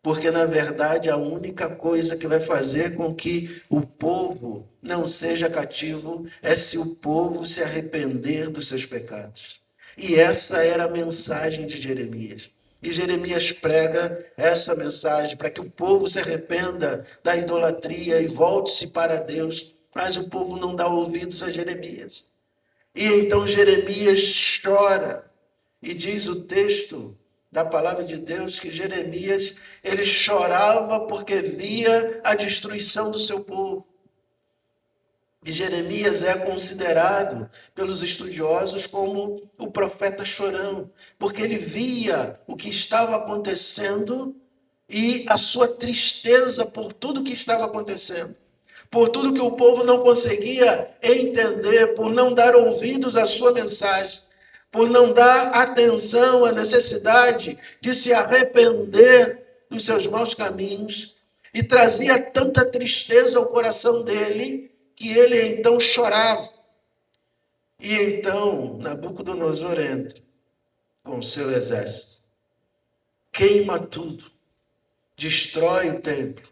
porque, na verdade, a única coisa que vai fazer com que o povo não seja cativo é se o povo se arrepender dos seus pecados. E essa era a mensagem de Jeremias. E Jeremias prega essa mensagem para que o povo se arrependa da idolatria e volte-se para Deus. Mas o povo não dá ouvidos a Jeremias. E então Jeremias chora. E diz o texto da palavra de Deus que Jeremias, ele chorava porque via a destruição do seu povo. E Jeremias é considerado pelos estudiosos como o profeta chorão, porque ele via o que estava acontecendo e a sua tristeza por tudo que estava acontecendo, por tudo que o povo não conseguia entender, por não dar ouvidos à sua mensagem, por não dar atenção à necessidade de se arrepender dos seus maus caminhos, e trazia tanta tristeza ao coração dele, que ele então chorava. E então Nabucodonosor entra com seu exército, queima tudo, destrói o templo,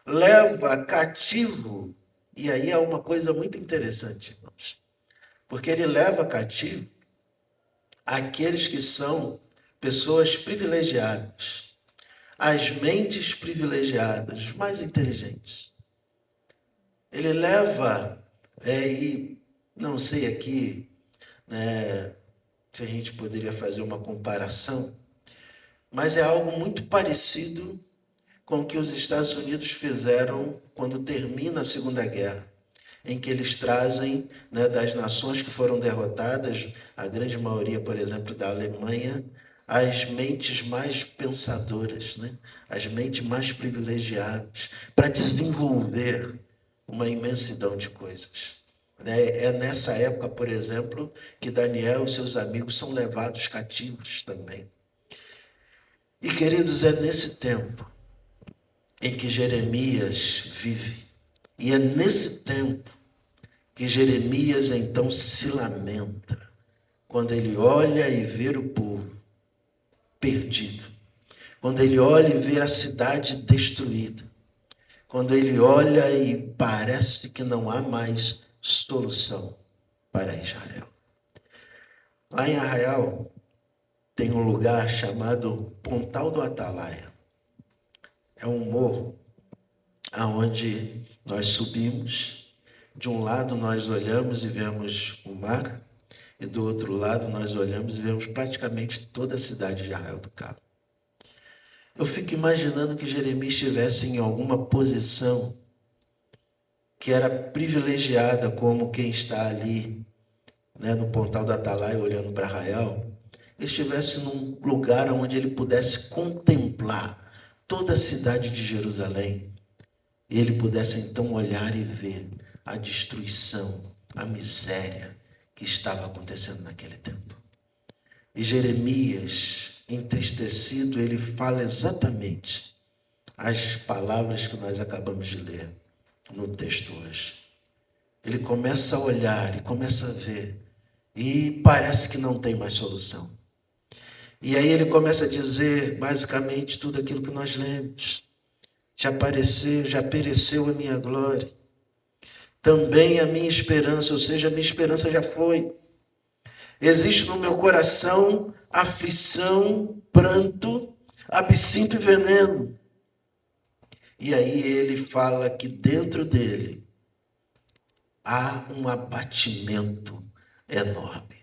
leva cativo, e aí é uma coisa muito interessante, irmãos, porque ele leva cativo aqueles que são pessoas privilegiadas, as mentes privilegiadas, os mais inteligentes. Ele leva, e não sei aqui, se a gente poderia fazer uma comparação, mas é algo muito parecido com o que os Estados Unidos fizeram quando termina a Segunda Guerra, em que eles trazem, das nações que foram derrotadas, a grande maioria, por exemplo, da Alemanha, as mentes mais pensadoras, as mentes mais privilegiadas, para desenvolver uma imensidão de coisas. É nessa época, por exemplo, que Daniel e seus amigos são levados cativos também. E, queridos, é nesse tempo em que Jeremias vive. E é nesse tempo que Jeremias então se lamenta, quando ele olha e vê o povo perdido, quando ele olha e vê a cidade destruída, quando ele olha e parece que não há mais solução para Israel. Lá em Arraial tem um lugar chamado Pontal do Atalaia. É um morro aonde nós subimos. De um lado nós olhamos e vemos o mar, e do outro lado nós olhamos e vemos praticamente toda a cidade de Arraial do Cabo. Eu fico imaginando que Jeremias estivesse em alguma posição que era privilegiada, como quem está ali, no Pontal do Atalaia olhando para Arraial, ele estivesse num lugar onde ele pudesse contemplar toda a cidade de Jerusalém, e ele pudesse então olhar e ver a destruição, a miséria que estava acontecendo naquele tempo. E Jeremias, entristecido, ele fala exatamente as palavras que nós acabamos de ler no texto hoje. Ele começa a olhar e começa a ver, e parece que não tem mais solução. E aí ele começa a dizer basicamente tudo aquilo que nós lemos. Já pereceu a minha glória, também a minha esperança, ou seja, a minha esperança já foi. Existe no meu coração aflição, pranto, absinto e veneno. E aí ele fala que dentro dele há um abatimento enorme.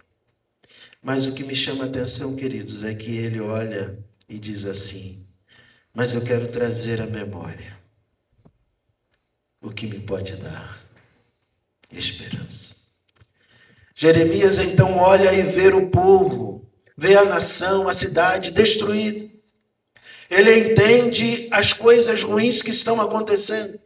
Mas o que me chama a atenção, queridos, é que ele olha e diz assim: mas eu quero trazer à memória o que me pode dar esperança. Jeremias então olha e vê o povo vê a nação, a cidade destruída. Ele entende as coisas ruins que estão acontecendo.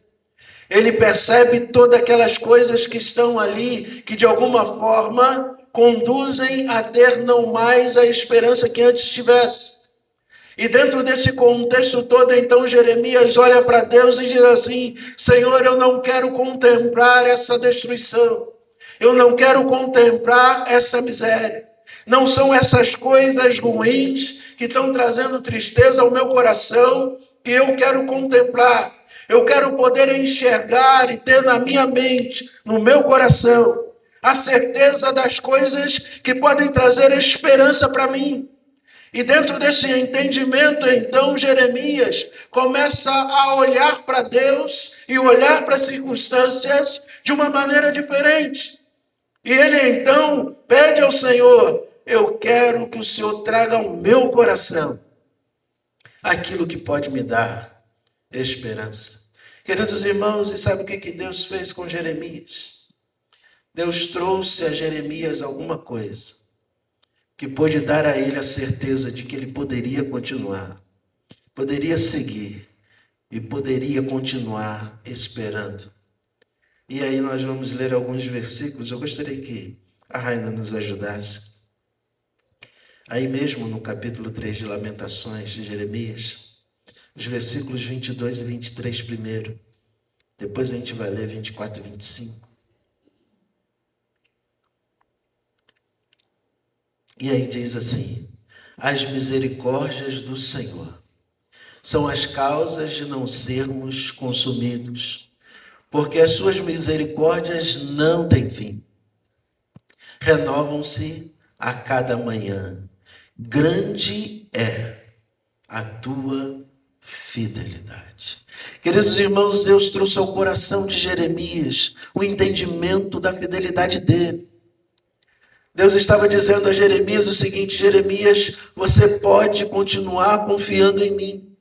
Ele percebe todas aquelas coisas que estão ali, que de alguma forma conduzem a ter não mais a esperança que antes tivesse. E dentro desse contexto todo, então, Jeremias olha para Deus e diz assim: Senhor, eu não quero contemplar essa destruição. Eu não quero contemplar essa miséria. Não são essas coisas ruins que estão trazendo tristeza ao meu coração que eu quero contemplar. Eu quero poder enxergar e ter na minha mente, no meu coração, a certeza das coisas que podem trazer esperança para mim. E dentro desse entendimento, então, Jeremias começa a olhar para Deus e olhar para as circunstâncias de uma maneira diferente. E ele, então, pede ao Senhor: eu quero que o Senhor traga ao meu coração aquilo que pode me dar esperança. Queridos irmãos, e sabe o que Deus fez com Jeremias? Deus trouxe a Jeremias alguma coisa que pôde dar a ele a certeza de que ele poderia continuar, poderia seguir e poderia continuar esperando. E aí nós vamos ler alguns versículos. Eu gostaria que a Raina nos ajudasse. Aí mesmo no capítulo 3 de Lamentações de Jeremias, os versículos 22 e 23 primeiro. Depois a gente vai ler 24 e 25. E aí diz assim: as misericórdias do Senhor são as causas de não sermos consumidos, porque as suas misericórdias não têm fim. Renovam-se a cada manhã. Grande é a tua fidelidade. Queridos irmãos, Deus trouxe ao coração de Jeremias o entendimento da fidelidade dele. Deus estava dizendo a Jeremias o seguinte: Jeremias, você pode continuar confiando em mim.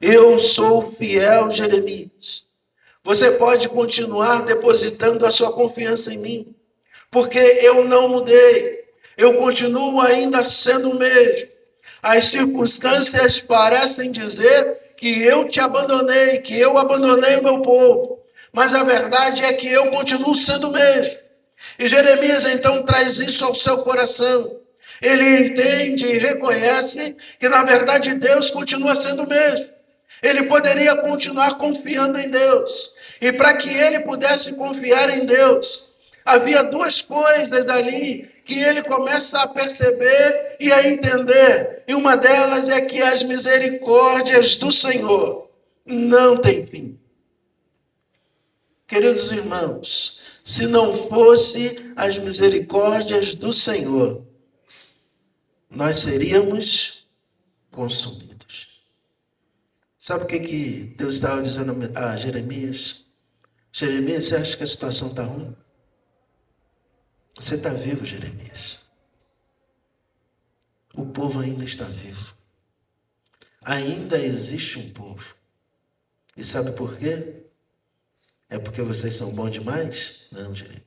Eu sou fiel, Jeremias. Você pode continuar depositando a sua confiança em mim, porque eu não mudei. Eu continuo ainda sendo o mesmo. As circunstâncias parecem dizer que eu te abandonei, que eu abandonei o meu povo. Mas a verdade é que eu continuo sendo o mesmo. E Jeremias então traz isso ao seu coração. Ele entende e reconhece que na verdade Deus continua sendo o mesmo. Ele poderia continuar confiando em Deus. E para que ele pudesse confiar em Deus, havia duas coisas ali que ele começa a perceber e a entender. E uma delas é que as misericórdias do Senhor não têm fim. Queridos irmãos, se não fosse as misericórdias do Senhor, nós seríamos consumidos. Sabe o que Deus estava dizendo a Jeremias? Jeremias, você acha que a situação está ruim? Você está vivo, Jeremias. O povo ainda está vivo. Ainda existe um povo. E sabe por quê? É porque vocês são bons demais? Não, Jeremias.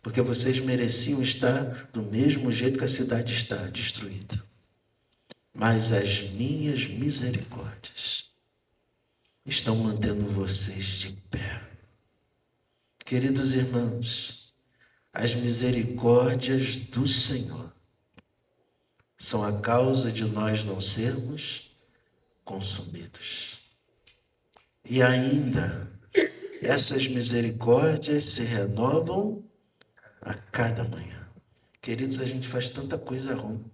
Porque vocês mereciam estar do mesmo jeito que a cidade está, destruída. Mas as minhas misericórdias estão mantendo vocês de pé. Queridos irmãos, as misericórdias do Senhor são a causa de nós não sermos consumidos. E ainda, essas misericórdias se renovam a cada manhã. Queridos, a gente faz tanta coisa ruim,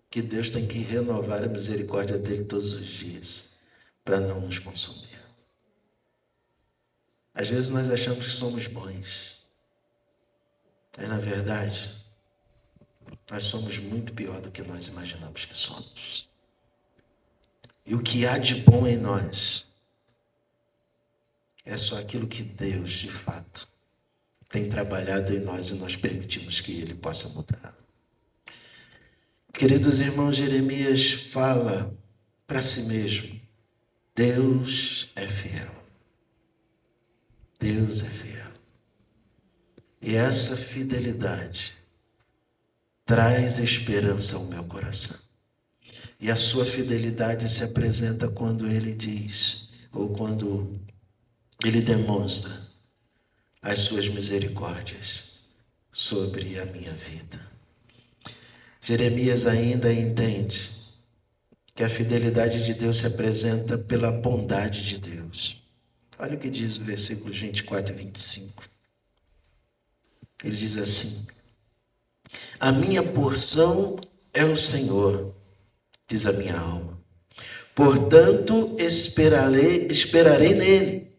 que Deus tem que renovar a misericórdia dele todos os dias, para não nos consumir. Às vezes nós achamos que somos bons, mas na verdade, nós somos muito pior do que nós imaginamos que somos. E o que há de bom em nós é só aquilo que Deus, de fato, tem trabalhado em nós e nós permitimos que Ele possa mudar. Queridos irmãos, Jeremias fala para si mesmo: Deus é fiel. Deus é fiel. E essa fidelidade traz esperança ao meu coração. E a sua fidelidade se apresenta quando ele diz, ou quando ele demonstra as suas misericórdias sobre a minha vida. Jeremias ainda entende que a fidelidade de Deus se apresenta pela bondade de Deus. Olha o que diz o versículo 24 e 25. Ele diz assim: a minha porção é o Senhor, diz a minha alma. Portanto, esperarei nele.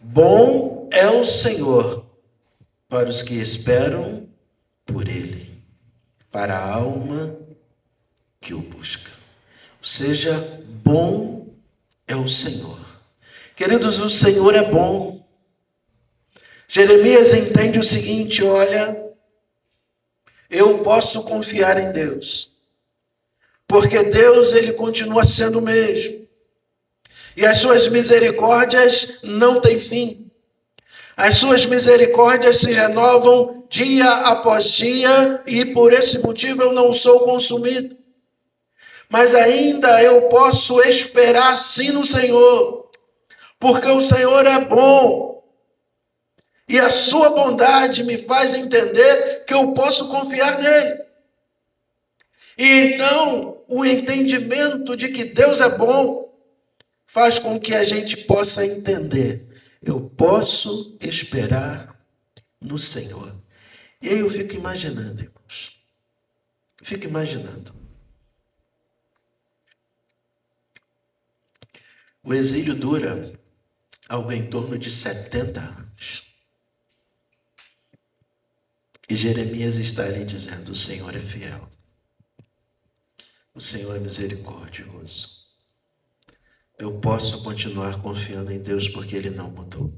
Bom é o Senhor para os que esperam por ele, para a alma que o busca. Ou seja, bom é o Senhor. Queridos, o Senhor é bom. Jeremias entende o seguinte: olha, eu posso confiar em Deus, porque Deus, ele continua sendo o mesmo. E as suas misericórdias não têm fim. As suas misericórdias se renovam dia após dia, e por esse motivo eu não sou consumido. Mas ainda eu posso esperar sim no Senhor, porque o Senhor é bom. E a sua bondade me faz entender que eu posso confiar nele. E então, o entendimento de que Deus é bom faz com que a gente possa entender: eu posso esperar no Senhor. E aí eu fico imaginando, irmãos. Fico imaginando. O exílio dura algo em torno de 70 anos. E Jeremias está ali dizendo: o Senhor é fiel. O Senhor é misericordioso. Eu posso continuar confiando em Deus porque Ele não mudou.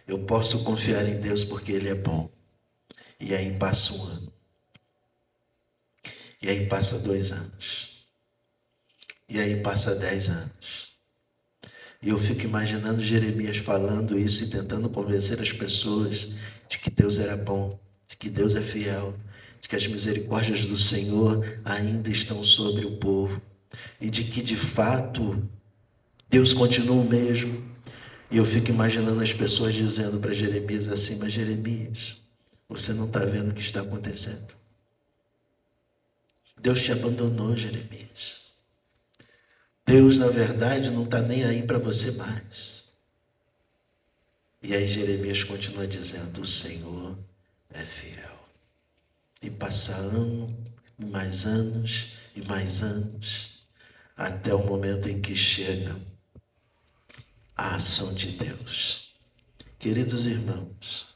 Eu posso confiar em Deus porque Ele é bom. E aí passa um ano. E aí passa 2 anos. E aí passa 10 anos. E eu fico imaginando Jeremias falando isso e tentando convencer as pessoas de que Deus era bom, de que Deus é fiel, de que as misericórdias do Senhor ainda estão sobre o povo e de que, de fato, Deus continua o mesmo. E eu fico imaginando as pessoas dizendo para Jeremias assim: mas Jeremias, você não está vendo o que está acontecendo? Deus te abandonou, Jeremias. Deus, na verdade, não está nem aí para você mais. E aí Jeremias continua dizendo: o Senhor é fiel. E passa ano, mais anos e mais anos, até o momento em que chega a ação de Deus. Queridos irmãos,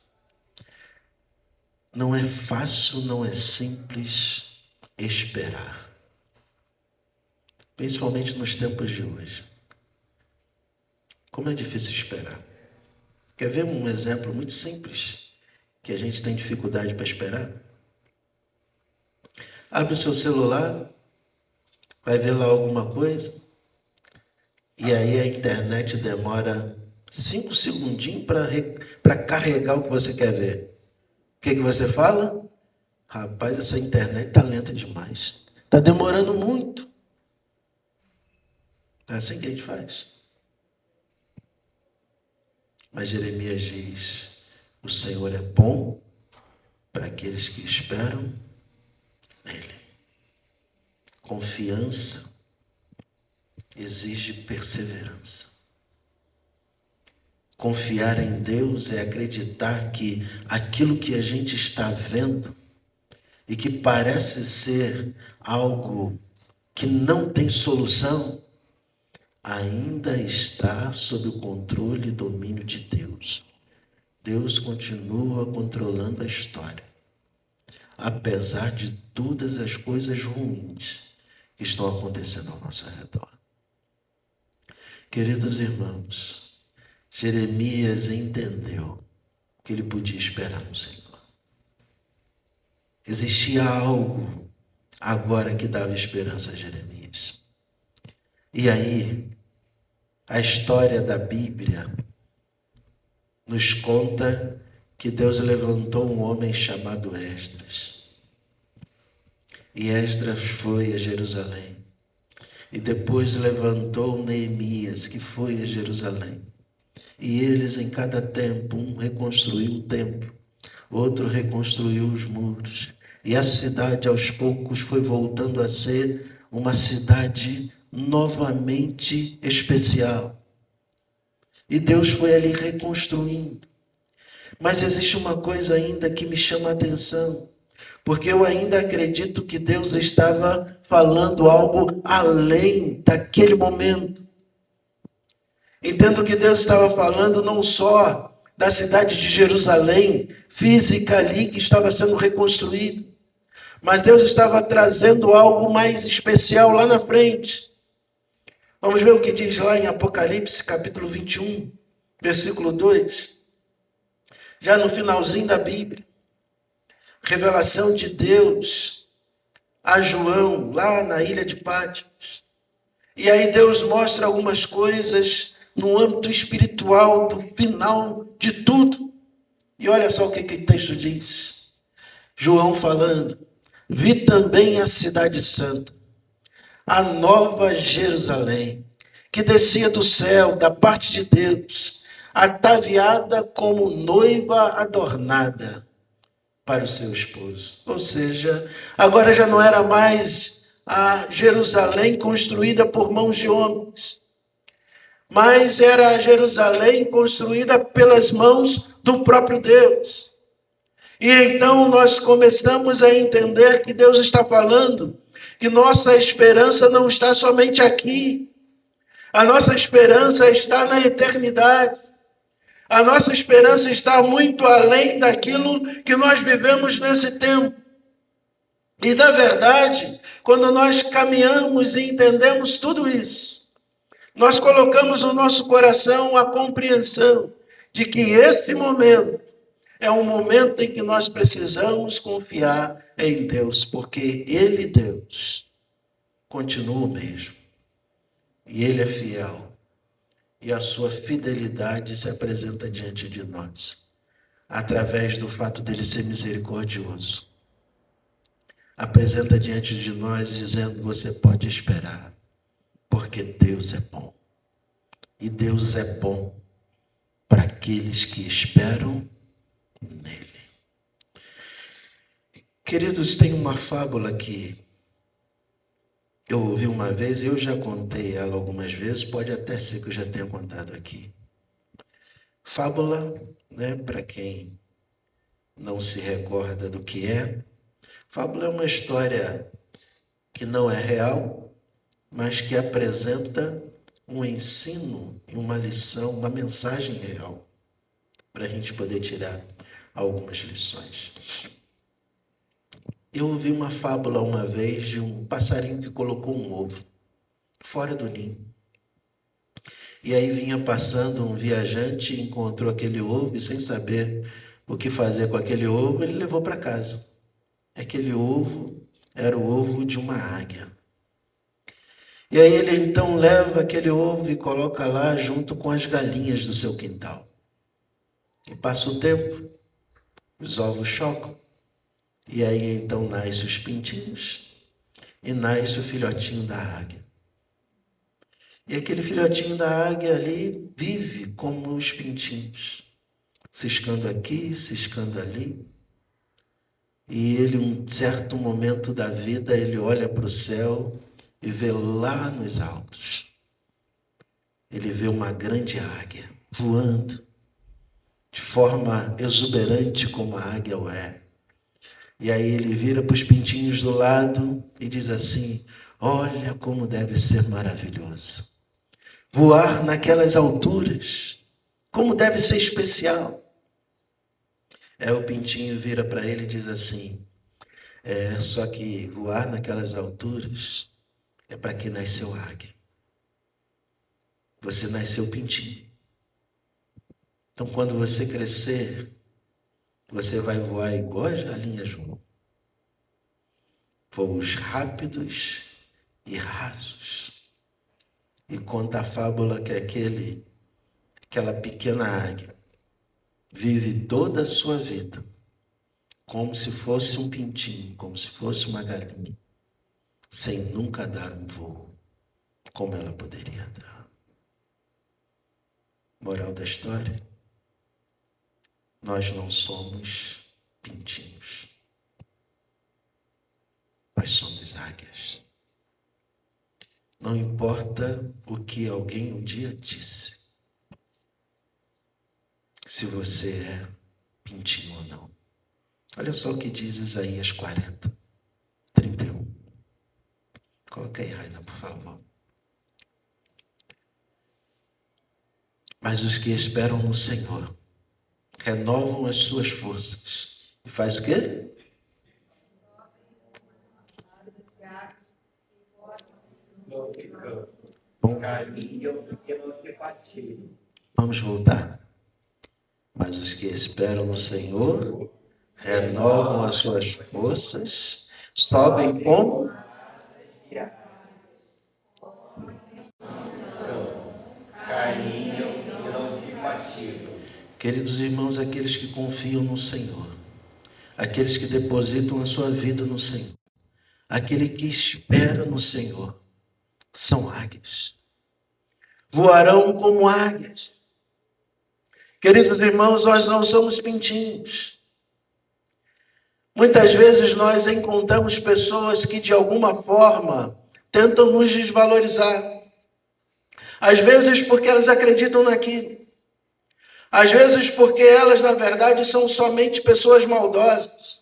não é fácil, não é simples esperar. Principalmente nos tempos de hoje. Como é difícil esperar. Quer ver um exemplo muito simples que a gente tem dificuldade para esperar? Abre o seu celular, vai ver lá alguma coisa, e aí a internet demora 5 segundinhos para carregar o que você quer ver. O que você fala? Rapaz, essa internet está lenta demais. Está demorando muito. É assim que a gente faz. Mas Jeremias diz: o Senhor é bom para aqueles que esperam nele. Confiança exige perseverança. Confiar em Deus é acreditar que aquilo que a gente está vendo e que parece ser algo que não tem solução, ainda está sob o controle e domínio de Deus. Deus continua controlando a história, apesar de todas as coisas ruins que estão acontecendo ao nosso redor. Queridos irmãos, Jeremias entendeu que ele podia esperar no Senhor. Existia algo agora que dava esperança a Jeremias. E aí, a história da Bíblia nos conta que Deus levantou um homem chamado Esdras. E Esdras foi a Jerusalém. E depois levantou Neemias, que foi a Jerusalém. E eles, em cada tempo, um reconstruiu o templo, outro reconstruiu os muros. E a cidade, aos poucos, foi voltando a ser uma cidade novamente especial. E Deus foi ali reconstruindo. Mas existe uma coisa ainda que me chama a atenção, porque eu ainda acredito que Deus estava falando algo além daquele momento. Entendo que Deus estava falando não só da cidade de Jerusalém, física ali, que estava sendo reconstruída, mas Deus estava trazendo algo mais especial lá na frente. Vamos ver o que diz lá em Apocalipse, capítulo 21, versículo 2. Já no finalzinho da Bíblia. Revelação de Deus a João, lá na ilha de Patmos. E aí Deus mostra algumas coisas no âmbito espiritual do final de tudo. E olha só o que o texto diz. João falando: vi também a cidade santa, a nova Jerusalém, que descia do céu, da parte de Deus, ataviada como noiva adornada para o seu esposo. Ou seja, agora já não era mais a Jerusalém construída por mãos de homens, mas era a Jerusalém construída pelas mãos do próprio Deus. E então nós começamos a entender que Deus está falando que nossa esperança não está somente aqui. A nossa esperança está na eternidade. A nossa esperança está muito além daquilo que nós vivemos nesse tempo. E, na verdade, quando nós caminhamos e entendemos tudo isso, nós colocamos no nosso coração a compreensão de que esse momento é um momento em que nós precisamos confiar em Deus, porque Ele, Deus, continua o mesmo. E Ele é fiel. E a sua fidelidade se apresenta diante de nós, através do fato dele ser misericordioso. Apresenta diante de nós dizendo: você pode esperar, porque Deus é bom. E Deus é bom para aqueles que esperam nele. Queridos, tem uma fábula que eu ouvi uma vez, eu já contei ela algumas vezes, pode até ser que eu já tenha contado aqui. Fábula, né, para quem não se recorda do que é, fábula é uma história que não é real, mas que apresenta um ensino, uma lição, uma mensagem real, para a gente poder tirar algumas lições. Eu ouvi uma fábula uma vez de um passarinho que colocou um ovo fora do ninho. E aí vinha passando um viajante, encontrou aquele ovo e, sem saber o que fazer com aquele ovo, ele levou para casa. Aquele ovo era o ovo de uma águia. E aí ele então leva aquele ovo e coloca lá junto com as galinhas do seu quintal. E passa o tempo, os ovos chocam. E aí então nasce os pintinhos e nasce o filhotinho da águia. E aquele filhotinho da águia ali vive como os pintinhos, ciscando aqui, ciscando ali. E ele, um certo momento da vida, ele olha para o céu e vê lá nos altos. Ele vê uma grande águia voando de forma exuberante como a águia o é. E aí ele vira para os pintinhos do lado e diz assim: olha como deve ser maravilhoso voar naquelas alturas, como deve ser especial. O pintinho vira para ele e diz assim: só que voar naquelas alturas é para quem nasceu águia. Você nasceu pintinho. Então quando você crescer, você vai voar igual as galinhas voam. Voos rápidos e rasos. E conta a fábula que aquela pequena águia, vive toda a sua vida como se fosse um pintinho, como se fosse uma galinha, sem nunca dar um voo, como ela poderia dar. Moral da história: nós não somos pintinhos, nós somos águias. Não importa o que alguém um dia disse, se você é pintinho ou não. Olha só o que diz Isaías 40, 31. Coloca aí, Raina, por favor. Mas os que esperam no Senhor renovam as suas forças. E faz o quê? Vamos voltar. Mas os que esperam no Senhor renovam as suas forças, sobem como? Caminham e não se fatigam. Queridos irmãos, aqueles que confiam no Senhor, aqueles que depositam a sua vida no Senhor, aquele que espera no Senhor, são águias. Voarão como águias. Queridos irmãos, nós não somos pintinhos. Muitas vezes nós encontramos pessoas que de alguma forma tentam nos desvalorizar. Às vezes porque elas acreditam naquilo. Às vezes porque elas, na verdade, são somente pessoas maldosas.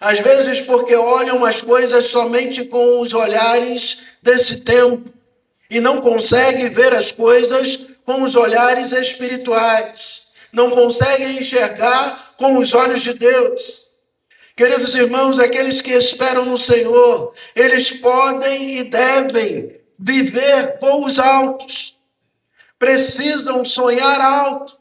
Às vezes porque olham as coisas somente com os olhares desse tempo e não conseguem ver as coisas com os olhares espirituais. Não conseguem enxergar com os olhos de Deus. Queridos irmãos, aqueles que esperam no Senhor, eles podem e devem viver voos altos. Precisam sonhar alto.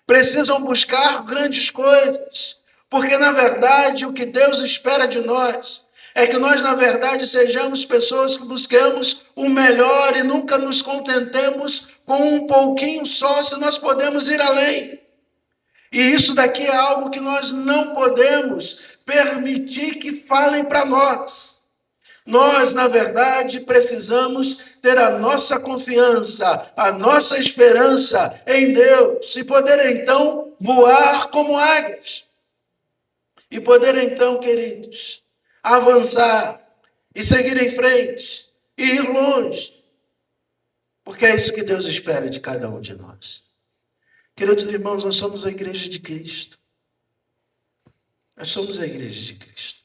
Precisam buscar grandes coisas. Porque, na verdade, o que Deus espera de nós é que nós, na verdade, sejamos pessoas que busquemos o melhor e nunca nos contentemos com um pouquinho só, se nós podemos ir além. E isso daqui é algo que nós não podemos permitir que falem para nós. Nós, na verdade, precisamos ter a nossa confiança, a nossa esperança em Deus e poder, então, voar como águias. E poder, então, queridos, avançar e seguir em frente e ir longe. Porque é isso que Deus espera de cada um de nós. Queridos irmãos, nós somos a igreja de Cristo. Nós somos a igreja de Cristo.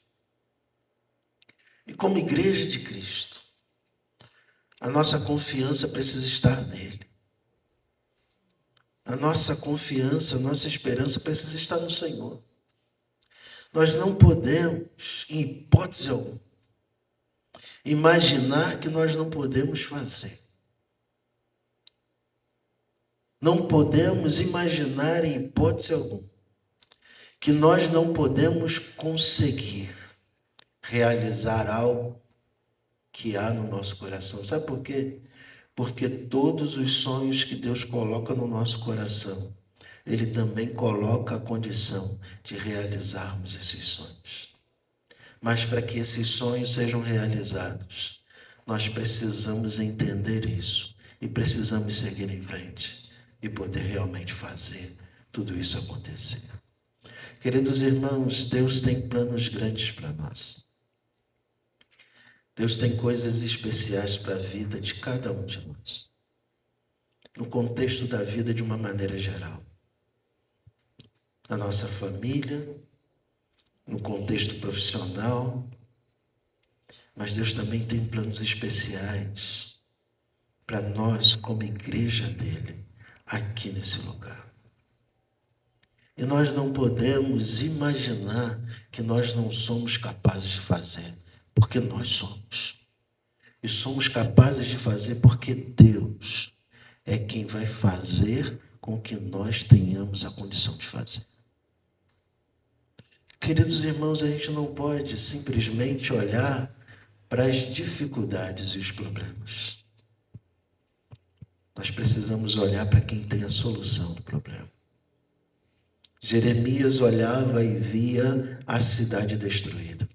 E como igreja de Cristo, a nossa confiança precisa estar nele. A nossa confiança, a nossa esperança precisa estar no Senhor. Nós não podemos, em hipótese alguma, imaginar que nós não podemos fazer. Não podemos imaginar, em hipótese alguma, que nós não podemos conseguir realizar algo que há no nosso coração. Sabe por quê? Porque todos os sonhos que Deus coloca no nosso coração, Ele também coloca a condição de realizarmos esses sonhos. Mas para que esses sonhos sejam realizados, nós precisamos entender isso e precisamos seguir em frente e poder realmente fazer tudo isso acontecer. Queridos irmãos, Deus tem planos grandes para nós. Deus tem coisas especiais para a vida de cada um de nós. No contexto da vida de uma maneira geral. Na nossa família, no contexto profissional, mas Deus também tem planos especiais para nós como igreja dele, aqui nesse lugar. E nós não podemos imaginar que nós não somos capazes de fazer, porque nós somos. E somos capazes de fazer porque Deus é quem vai fazer com que nós tenhamos a condição de fazer. Queridos irmãos, a gente não pode simplesmente olhar para as dificuldades e os problemas. Nós precisamos olhar para quem tem a solução do problema. Jeremias olhava e via a cidade destruída.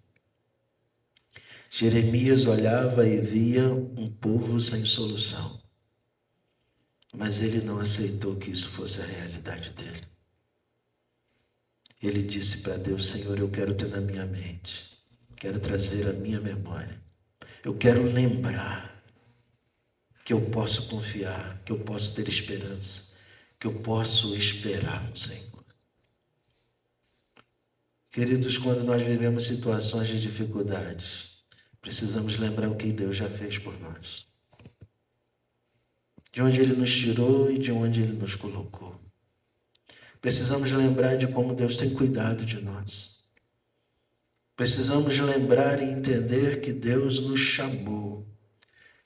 Jeremias olhava e via um povo sem solução. Mas ele não aceitou que isso fosse a realidade dele. Ele disse para Deus: Senhor, eu quero ter na minha mente, quero trazer a minha memória, eu quero lembrar que eu posso confiar, que eu posso ter esperança, que eu posso esperar no Senhor. Queridos, quando nós vivemos situações de dificuldades, precisamos lembrar o que Deus já fez por nós. De onde Ele nos tirou e de onde Ele nos colocou. Precisamos lembrar de como Deus tem cuidado de nós. Precisamos lembrar e entender que Deus nos chamou.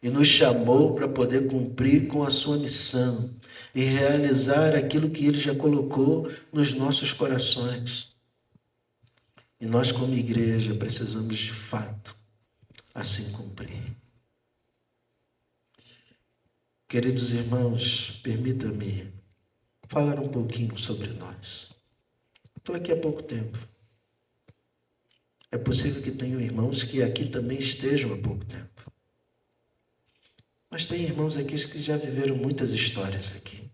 E nos chamou para poder cumprir com a sua missão e realizar aquilo que Ele já colocou nos nossos corações. E nós, como igreja, precisamos de fato assim cumprir. Queridos irmãos, permita-me falar um pouquinho sobre nós. Estou aqui há pouco tempo. É possível que tenham irmãos que aqui também estejam há pouco tempo. Mas tem irmãos aqui que já viveram muitas histórias aqui.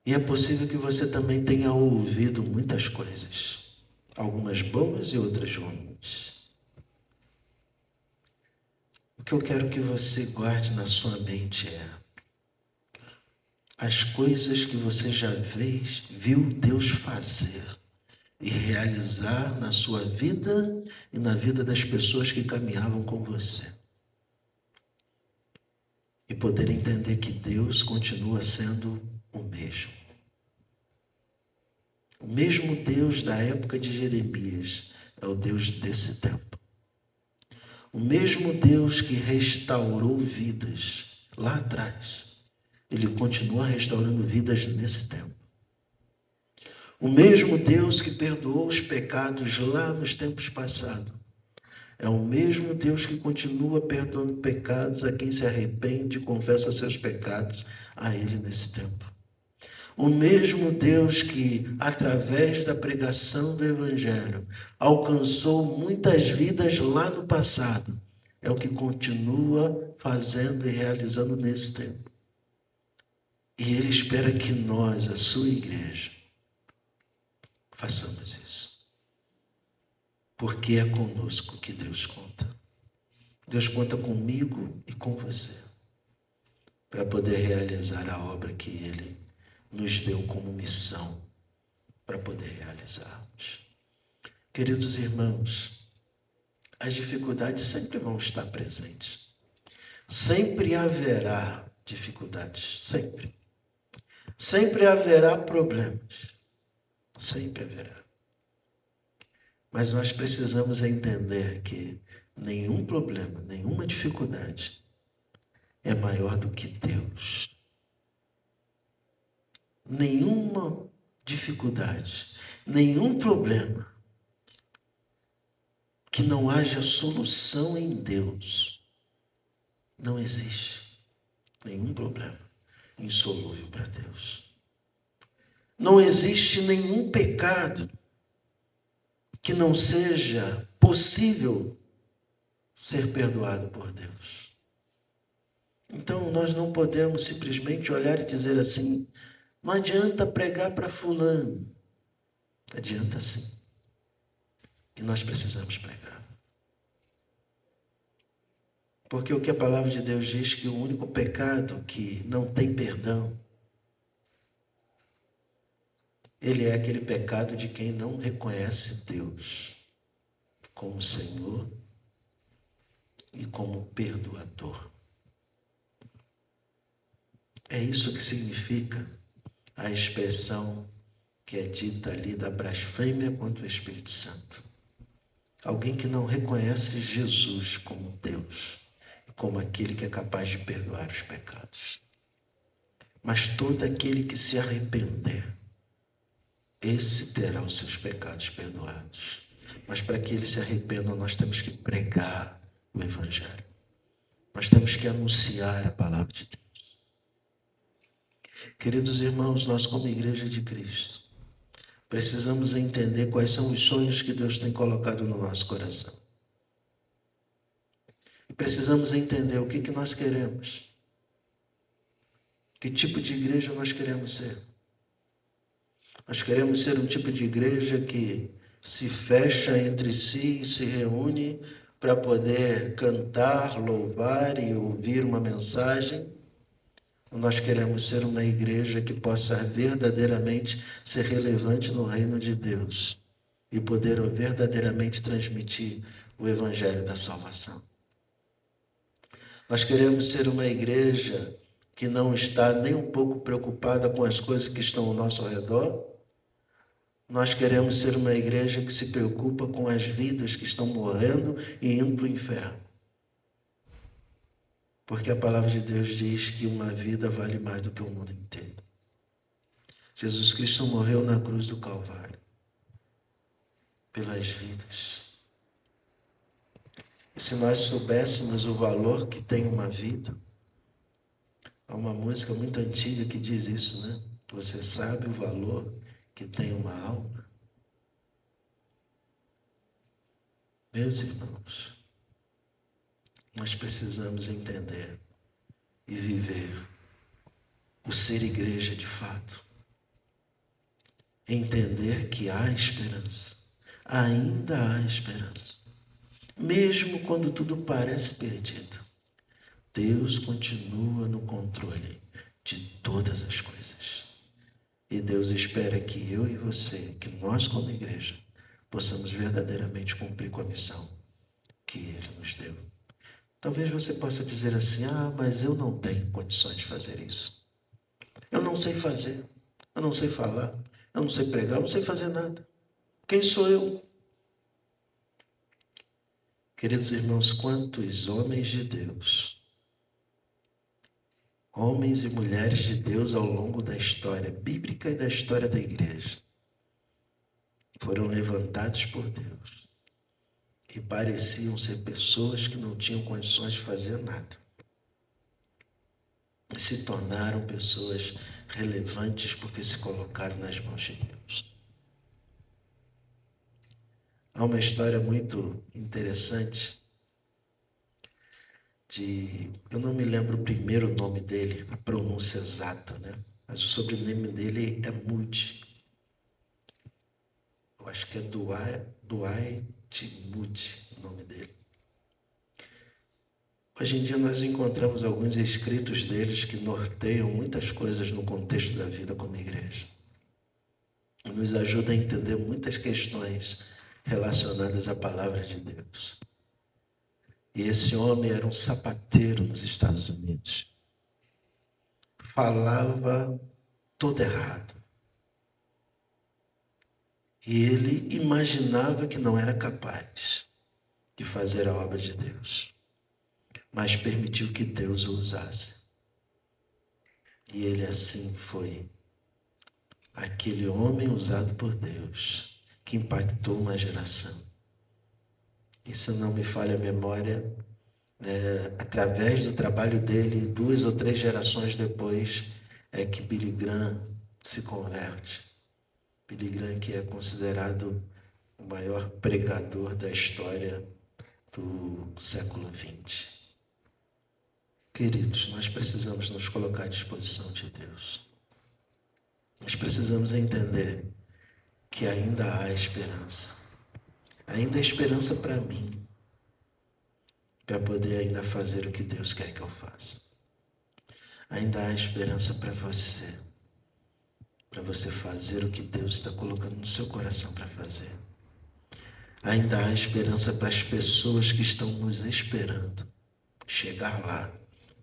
E é possível que você também tenha ouvido muitas coisas. Algumas boas e outras ruins. O que eu quero que você guarde na sua mente é as coisas que você já viu Deus fazer e realizar na sua vida e na vida das pessoas que caminhavam com você. E poder entender que Deus continua sendo o mesmo. O mesmo Deus da época de Jeremias é o Deus desse tempo. O mesmo Deus que restaurou vidas lá atrás, Ele continua restaurando vidas nesse tempo. O mesmo Deus que perdoou os pecados lá nos tempos passados, é o mesmo Deus que continua perdoando pecados a quem se arrepende e confessa seus pecados a Ele nesse tempo. O mesmo Deus que, através da pregação do Evangelho, alcançou muitas vidas lá no passado, é o que continua fazendo e realizando nesse tempo. E Ele espera que nós, a sua igreja, façamos isso. Porque é conosco que Deus conta. Deus conta comigo e com você, para poder realizar a obra que Ele nos deu como missão para poder realizarmos. Queridos irmãos, as dificuldades sempre vão estar presentes. Sempre haverá dificuldades, sempre. Sempre haverá problemas. Sempre haverá. Mas nós precisamos entender que nenhum problema, nenhuma dificuldade é maior do que Deus. Nenhuma dificuldade, nenhum problema que não haja solução em Deus. Não existe nenhum problema insolúvel para Deus. Não existe nenhum pecado que não seja possível ser perdoado por Deus. Então, nós não podemos simplesmente olhar e dizer assim: não adianta pregar para fulano. Adianta sim. E nós precisamos pregar. Porque o que a palavra de Deus diz que o único pecado que não tem perdão, ele é aquele pecado de quem não reconhece Deus como Senhor e como perdoador. É isso que significa a expressão que é dita ali da blasfêmia contra o Espírito Santo. Alguém que não reconhece Jesus como Deus, como aquele que é capaz de perdoar os pecados. Mas todo aquele que se arrepender, esse terá os seus pecados perdoados. Mas para que ele se arrependa, nós temos que pregar o Evangelho. Nós temos que anunciar a palavra de Deus. Queridos irmãos, nós como Igreja de Cristo, precisamos entender quais são os sonhos que Deus tem colocado no nosso coração. E precisamos entender o que nós queremos. Que tipo de igreja nós queremos ser? Nós queremos ser um tipo de igreja que se fecha entre si e se reúne para poder cantar, louvar e ouvir uma mensagem. Ou nós queremos ser uma igreja que possa verdadeiramente ser relevante no reino de Deus e poder verdadeiramente transmitir o evangelho da salvação. Nós queremos ser uma igreja que não está nem um pouco preocupada com as coisas que estão ao nosso redor. Nós queremos ser uma igreja que se preocupa com as vidas que estão morrendo e indo para o inferno. Porque a palavra de Deus diz que uma vida vale mais do que o mundo inteiro. Jesus Cristo morreu na cruz do Calvário pelas vidas. E se nós soubéssemos o valor que tem uma vida, há uma música muito antiga que diz isso, né? Você sabe o valor que tem uma alma? Meus irmãos, nós precisamos entender e viver o ser igreja de fato. Entender que há esperança, ainda há esperança. Mesmo quando tudo parece perdido, Deus continua no controle de todas as coisas. E Deus espera que eu e você, que nós como igreja, possamos verdadeiramente cumprir com a missão que Ele nos deu. Talvez você possa dizer assim, mas eu não tenho condições de fazer isso. Eu não sei fazer, eu não sei falar, eu não sei pregar, eu não sei fazer nada. Quem sou eu? Queridos irmãos, quantos homens de Deus, homens e mulheres de Deus ao longo da história bíblica e da história da igreja, foram levantados por Deus e pareciam ser pessoas que não tinham condições de fazer nada. E se tornaram pessoas relevantes porque se colocaram nas mãos de Deus. Há uma história muito interessante eu não me lembro o primeiro nome dele, a pronúncia exata, né? Mas o sobrenome dele é Moody. Eu acho que é Dwight Moody o nome dele. Hoje em dia nós encontramos alguns escritos deles que norteiam muitas coisas no contexto da vida como igreja. E nos ajuda a entender muitas questões relacionadas à palavra de Deus. E esse homem era um sapateiro nos Estados Unidos. Falava todo errado. E ele imaginava que não era capaz de fazer a obra de Deus, mas permitiu que Deus o usasse. E ele assim foi aquele homem usado por Deus, que impactou uma geração. E se não me falha a memória, através do trabalho dele, 2 ou 3 gerações depois, é que Billy Graham se converte. Billy Graham, que é considerado o maior pregador da história do século XX. Queridos, nós precisamos nos colocar à disposição de Deus. Nós precisamos entender que ainda há esperança. Ainda há esperança para mim, para poder ainda fazer o que Deus quer que eu faça. Ainda há esperança para você fazer o que Deus está colocando no seu coração para fazer. Ainda há esperança para as pessoas que estão nos esperando chegar lá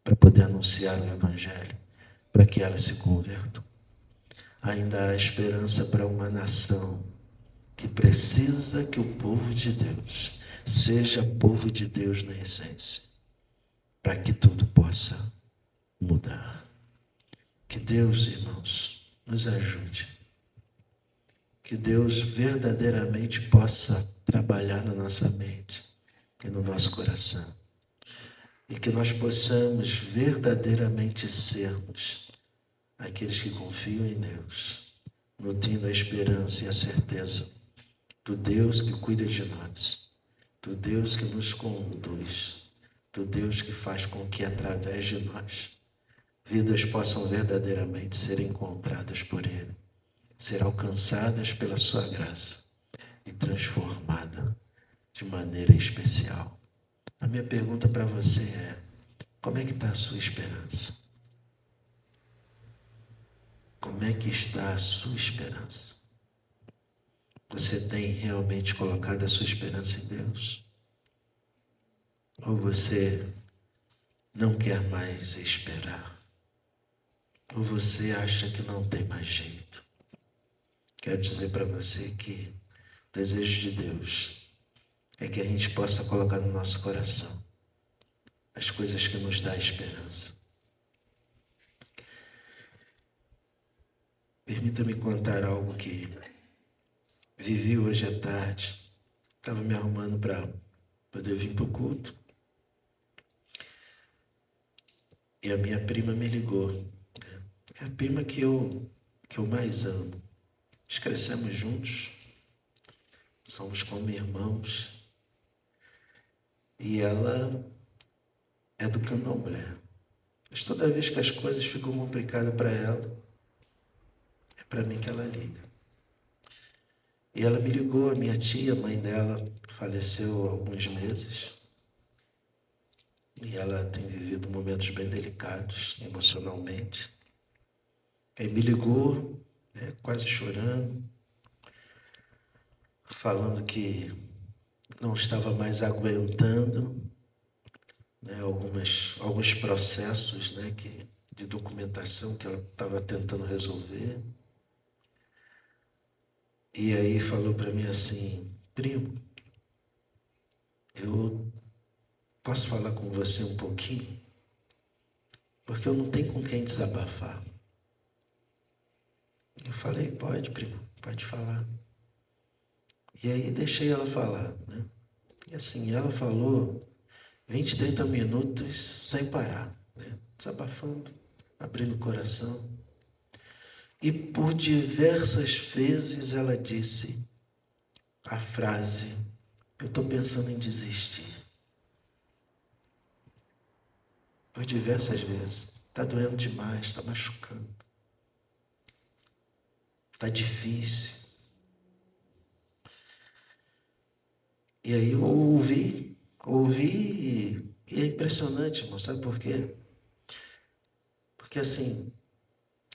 para poder anunciar o Evangelho, para que elas se convertam. Ainda há esperança para uma nação que precisa que o povo de Deus seja povo de Deus na essência, para que tudo possa mudar. Que Deus, irmãos, nos ajude. Que Deus verdadeiramente possa trabalhar na nossa mente e no nosso coração. E que nós possamos verdadeiramente sermos àqueles que confiam em Deus, nutrindo a esperança e a certeza do Deus que cuida de nós, do Deus que nos conduz, do Deus que faz com que através de nós vidas possam verdadeiramente ser encontradas por Ele, ser alcançadas pela sua graça e transformadas de maneira especial. A minha pergunta para você é: como é que está a sua esperança? Como é que está a sua esperança? Você tem realmente colocado a sua esperança em Deus? Ou você não quer mais esperar? Ou você acha que não tem mais jeito? Quero dizer para você que o desejo de Deus é que a gente possa colocar no nosso coração as coisas que nos dão esperança. Permita-me contar algo que vivi hoje à tarde. Estava me arrumando para poder vir para o culto. E a minha prima me ligou. É a prima que eu mais amo. Nós crescemos juntos. Somos como irmãos. E ela é do candomblé. Mas toda vez que as coisas ficam complicadas para ela, é para mim que ela liga. E ela me ligou, a minha tia, a mãe dela, faleceu há alguns meses. E ela tem vivido momentos bem delicados emocionalmente. Aí me ligou, quase chorando, falando que não estava mais aguentando, alguns processos, de documentação que ela estava tentando resolver. E aí falou para mim assim: primo, eu posso falar com você um pouquinho? Porque eu não tenho com quem desabafar. Eu falei: pode, primo, pode falar. E aí deixei ela falar, né? E assim, ela falou 20, 30 minutos sem parar, né? Desabafando, abrindo o coração. E por diversas vezes ela disse a frase: eu estou pensando em desistir. Por diversas vezes. Está doendo demais, está machucando. Está difícil. E aí eu ouvi e é impressionante, irmão, sabe por quê? Porque assim,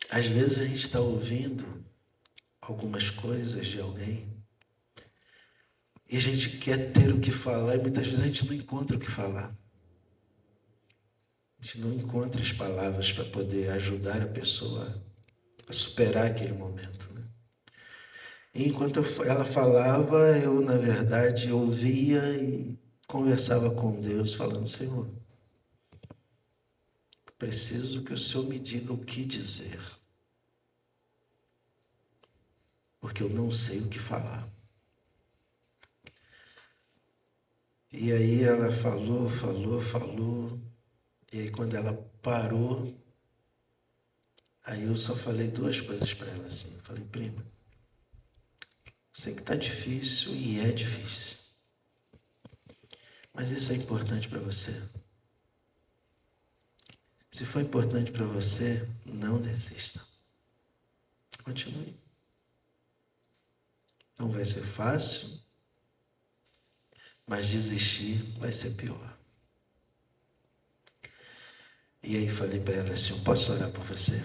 às vezes a gente está ouvindo algumas coisas de alguém e a gente quer ter o que falar e muitas vezes a gente não encontra o que falar. A gente não encontra as palavras para poder ajudar a pessoa a superar aquele momento, né? E enquanto ela falava, eu, na verdade, ouvia e conversava com Deus, falando: Senhor, preciso que o Senhor me diga o que dizer, porque eu não sei o que falar. E aí ela falou, e aí quando ela parou, aí eu só falei duas coisas para ela assim. Eu falei: prima, sei que está difícil e é difícil, mas isso é importante para você. Se for importante para você, não desista. Continue. Não vai ser fácil, mas desistir vai ser pior. E aí falei para ela assim: eu posso orar por você?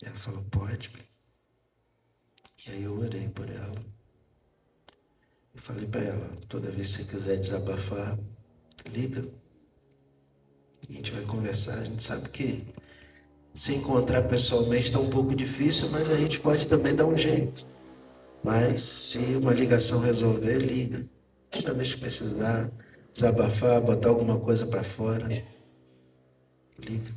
Ela falou: pode. E aí eu orei por ela. E falei para ela: toda vez que você quiser desabafar, liga. E a gente vai conversar. A gente sabe que se encontrar pessoalmente está um pouco difícil, mas a gente pode também dar um jeito. Mas se uma ligação resolver, liga. Toda vez que precisar desabafar, botar alguma coisa para fora, liga.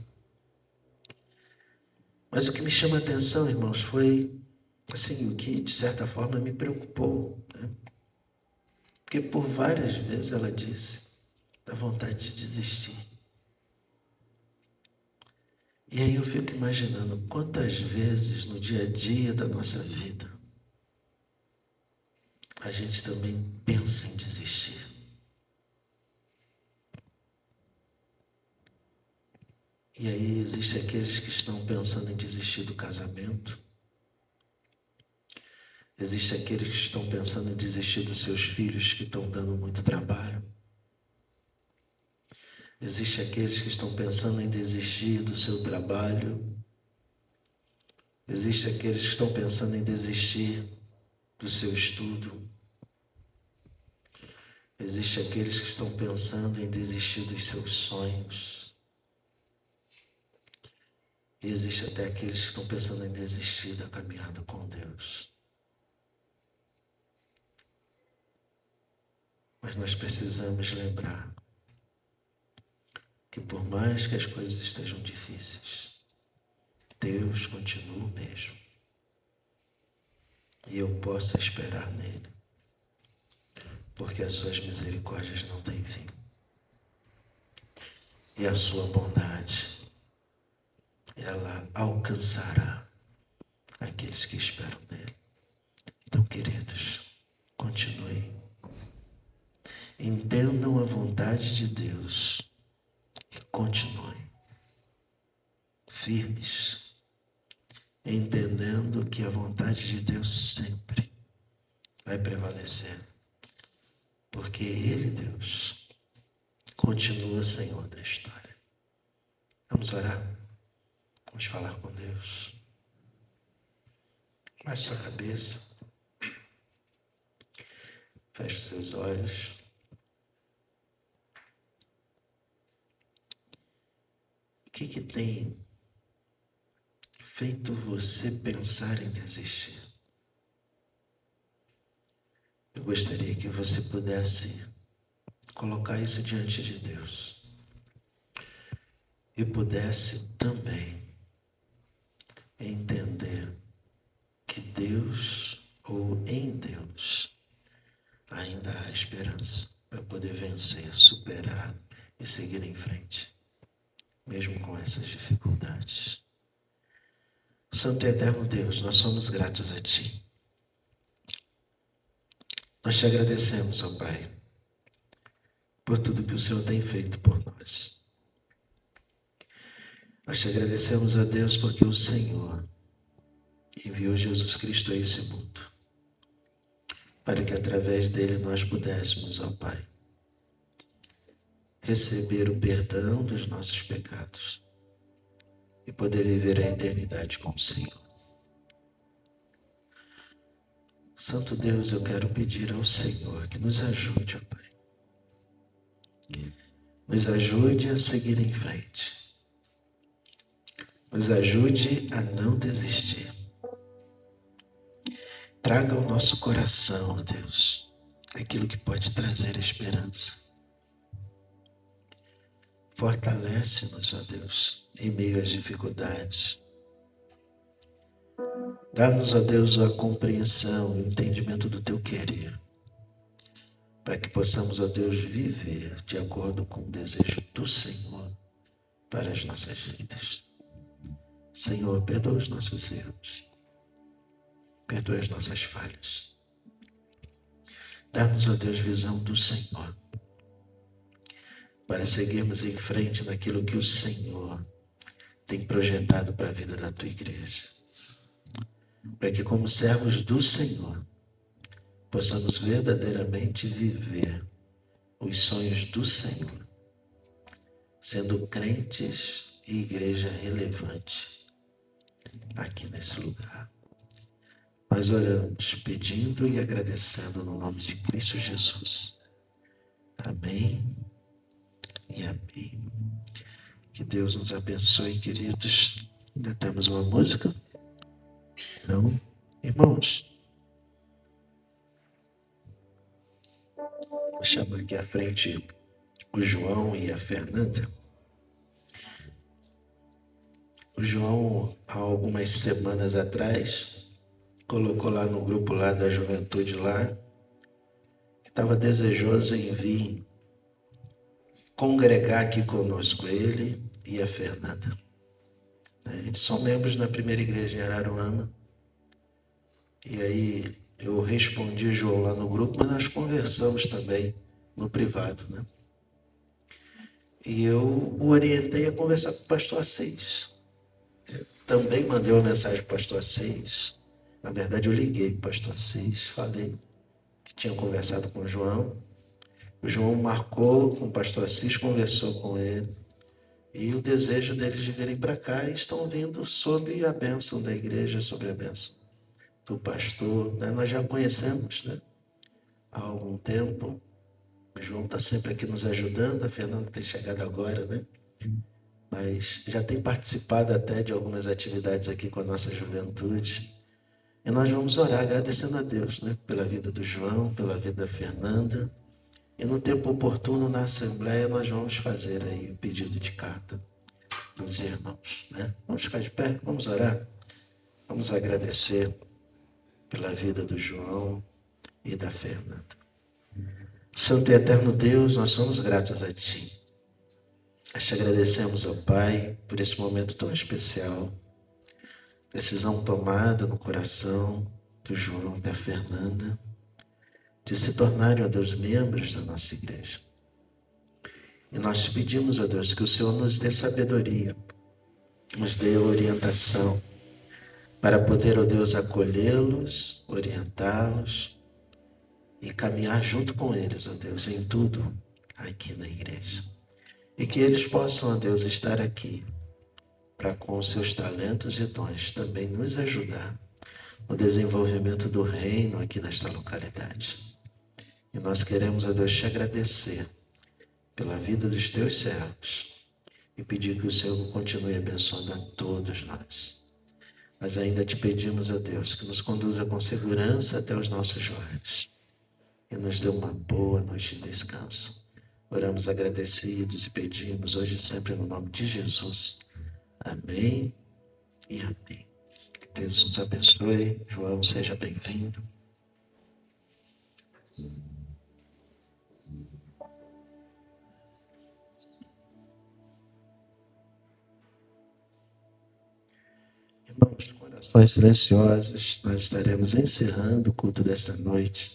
Mas o que me chama a atenção, irmãos, foi assim, o que de certa forma me preocupou, né? Porque por várias vezes ela disse da vontade de desistir. E aí eu fico imaginando quantas vezes no dia a dia da nossa vida a gente também pensa em desistir. E aí existem aqueles que estão pensando em desistir do casamento. Existem aqueles que estão pensando em desistir dos seus filhos que estão dando muito trabalho. Existem aqueles que estão pensando em desistir do seu trabalho. Existem aqueles que estão pensando em desistir do seu estudo. Existem aqueles que estão pensando em desistir dos seus sonhos. E existe até aqueles que estão pensando em desistir da caminhada com Deus. Mas nós precisamos lembrar que por mais que as coisas estejam difíceis, Deus continua o mesmo. E eu posso esperar nele, porque as suas misericórdias não têm fim. E a sua bondade, ela alcançará aqueles que esperam nele. Então, queridos, continuem. Entendam a vontade de Deus e continuem firmes, entendendo que a vontade de Deus sempre vai prevalecer, porque Ele, Deus, continua Senhor da história. Vamos orar? Vamos falar com Deus. Baixe sua cabeça. Feche os seus olhos. O que tem feito você pensar em desistir? Eu gostaria que você pudesse colocar isso diante de Deus e pudesse também entender que Deus, ou em Deus, ainda há esperança para poder vencer, superar e seguir em frente, mesmo com essas dificuldades. Santo e eterno Deus, nós somos gratos a Ti. Nós te agradecemos, ó Pai, por tudo que o Senhor tem feito por nós. Nós te agradecemos, ó Deus, porque o Senhor enviou Jesus Cristo a esse mundo, para que através dele nós pudéssemos, ó Pai, receber o perdão dos nossos pecados e poder viver a eternidade com o Senhor. Santo Deus, eu quero pedir ao Senhor que nos ajude, ó Pai. Nos ajude a seguir em frente. Nos ajude a não desistir. Traga ao nosso coração, ó Deus, aquilo que pode trazer esperança. Fortalece-nos, ó Deus, em meio às dificuldades. Dá-nos, ó Deus, a compreensão e o entendimento do Teu querer, para que possamos, ó Deus, viver de acordo com o desejo do Senhor para as nossas vidas. Senhor, perdoa os nossos erros, perdoa as nossas falhas. Dá-nos, ó Deus, visão do Senhor, para seguirmos em frente naquilo que o Senhor tem projetado para a vida da Tua igreja. Para que, como servos do Senhor, possamos verdadeiramente viver os sonhos do Senhor, sendo crentes e igreja relevante aqui nesse lugar. Nós oramos pedindo e agradecendo no nome de Cristo Jesus. Amém e amém. Que Deus nos abençoe, queridos. Ainda temos uma música? Não? Irmãos, vou chamar aqui à frente o João e a Fernanda. O João, há algumas semanas atrás, colocou lá no grupo lá da juventude lá, que estava desejoso em vir congregar aqui conosco, ele e a Fernanda. Eles são membros da primeira igreja em Araruama. E aí eu respondi João lá no grupo, mas nós conversamos também no privado, né? E eu o orientei a conversar com o pastor Assis. Também mandei uma mensagem para o pastor Assis. Na verdade, eu liguei para o pastor Assis, falei que tinha conversado com o João. O João marcou com o pastor Assis, conversou com ele. E o desejo deles de virem para cá, e estão vindo sob a bênção da igreja, sobre a bênção do pastor. Né? Nós já conhecemos, né? Há algum tempo. O João está sempre aqui nos ajudando, a Fernanda tem chegado agora, né? Mas já tem participado até de algumas atividades aqui com a nossa juventude. E nós vamos orar agradecendo a Deus, né? Pela vida do João, pela vida da Fernanda. E no tempo oportuno, na Assembleia, nós vamos fazer aí o pedido de carta dos irmãos, né? Vamos ficar de pé, vamos orar. Vamos agradecer pela vida do João e da Fernanda. Santo e eterno Deus, nós somos gratos a Ti. Nós te agradecemos, ó Pai, por esse momento tão especial. Decisão tomada no coração do João e da Fernanda de se tornarem, ó Deus, membros da nossa igreja. E nós te pedimos, ó Deus, que o Senhor nos dê sabedoria, nos dê orientação, para poder, ó Deus, acolhê-los, orientá-los e caminhar junto com eles, ó Deus, em tudo aqui na igreja. E que eles possam, ó Deus, estar aqui para, com os seus talentos e dons, também nos ajudar no desenvolvimento do reino aqui nesta localidade. E nós queremos, ó Deus, te agradecer pela vida dos teus servos e pedir que o Senhor continue abençoando a todos nós. Mas ainda te pedimos, ó Deus, que nos conduza com segurança até os nossos lares e nos dê uma boa noite de descanso. Oramos agradecidos e pedimos hoje e sempre no nome de Jesus. Amém e amém. Que Deus nos abençoe. João, seja bem-vindo. Irmãos, corações silenciosos, nós estaremos encerrando o culto desta noite.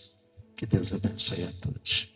Que Deus abençoe a todos.